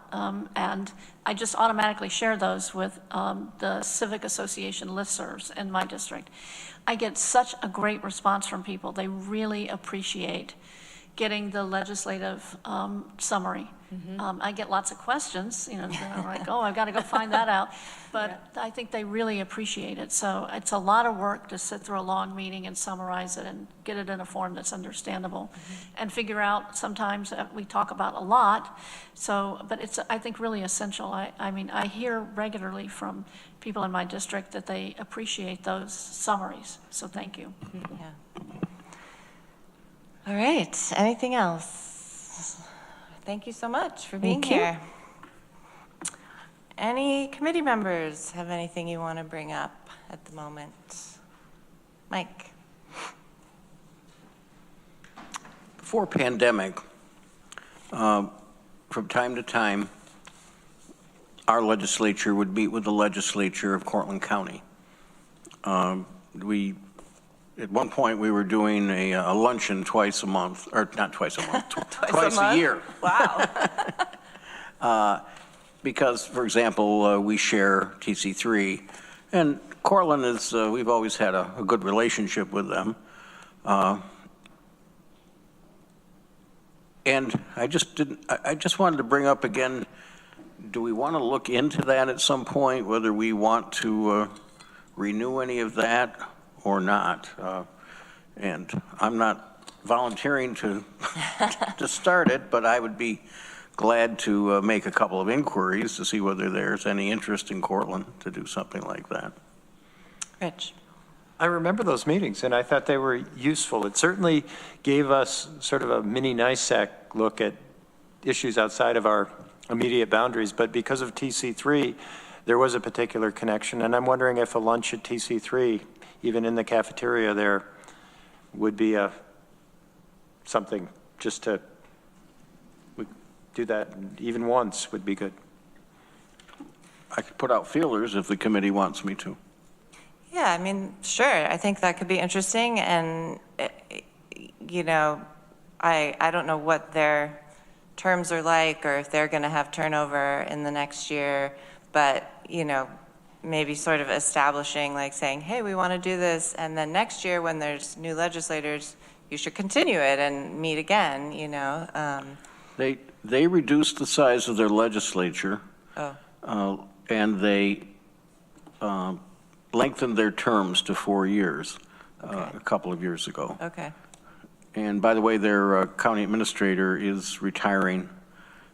and I just automatically share those with the Civic Association listservs in my district. I get such a great response from people. They really appreciate getting the legislative summary. I get lots of questions, they're like, oh, I've got to go find that out. But I think they really appreciate it. So it's a lot of work to sit through a long meeting and summarize it and get it in a form that's understandable and figure out sometimes we talk about a lot. So, but it's, I think, really essential. I mean, I hear regularly from people in my district that they appreciate those summaries. So thank you. All right, anything else? Thank you so much for being here. Any committee members have anything you want to bring up at the moment? Mike? Before pandemic, from time to time, our legislature would meet with the legislature of Cortland County. At one point, we were doing a luncheon twice a month, or not twice a month, twice a year. Wow. Because, for example, we share TC3, and Cortland is, we've always had a good relationship with them. And I just wanted to bring up again, do we want to look into that at some point, whether we want to renew any of that or not? And I'm not volunteering to start it, but I would be glad to make a couple of inquiries to see whether there's any interest in Cortland to do something like that. Rich? I remember those meetings, and I thought they were useful. It certainly gave us sort of a mini NISAC look at issues outside of our immediate boundaries, but because of TC3, there was a particular connection, and I'm wondering if a lunch at TC3, even in the cafeteria there, would be something just to do that even once would be good. I could put out feelers if the committee wants me to. Yeah, I mean, sure. I think that could be interesting. And, I don't know what their terms are like or if they're going to have turnover in the next year. But, maybe sort of establishing, like saying, hey, we want to do this, and then next year when there's new legislators, you should continue it and meet again, you know? They reduced the size of their legislature. And they lengthened their terms to 4 years a couple of years ago. Okay. And by the way, their county administrator is retiring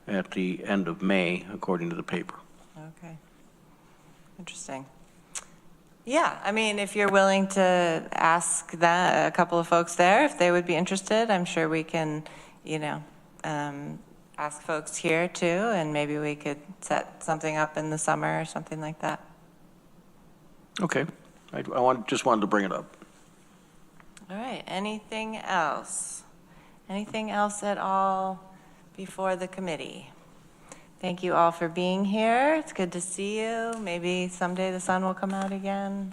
at the end of May, according to the paper. Okay. Interesting. Yeah, I mean, if you're willing to ask that, a couple of folks there, if they would be interested, I'm sure we can, you know, ask folks here too, and maybe we could set something up in the summer or something like that. Okay. I just wanted to bring it up. All right, anything else? Anything else at all before the committee? Thank you all for being here. It's good to see you. Maybe someday the sun will come out again.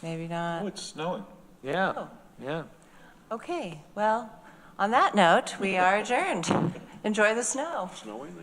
Maybe not. Oh, it's snowing. Yeah, Oh. yeah. Okay, well, on that note, we are adjourned. Enjoy the snow. Snowing?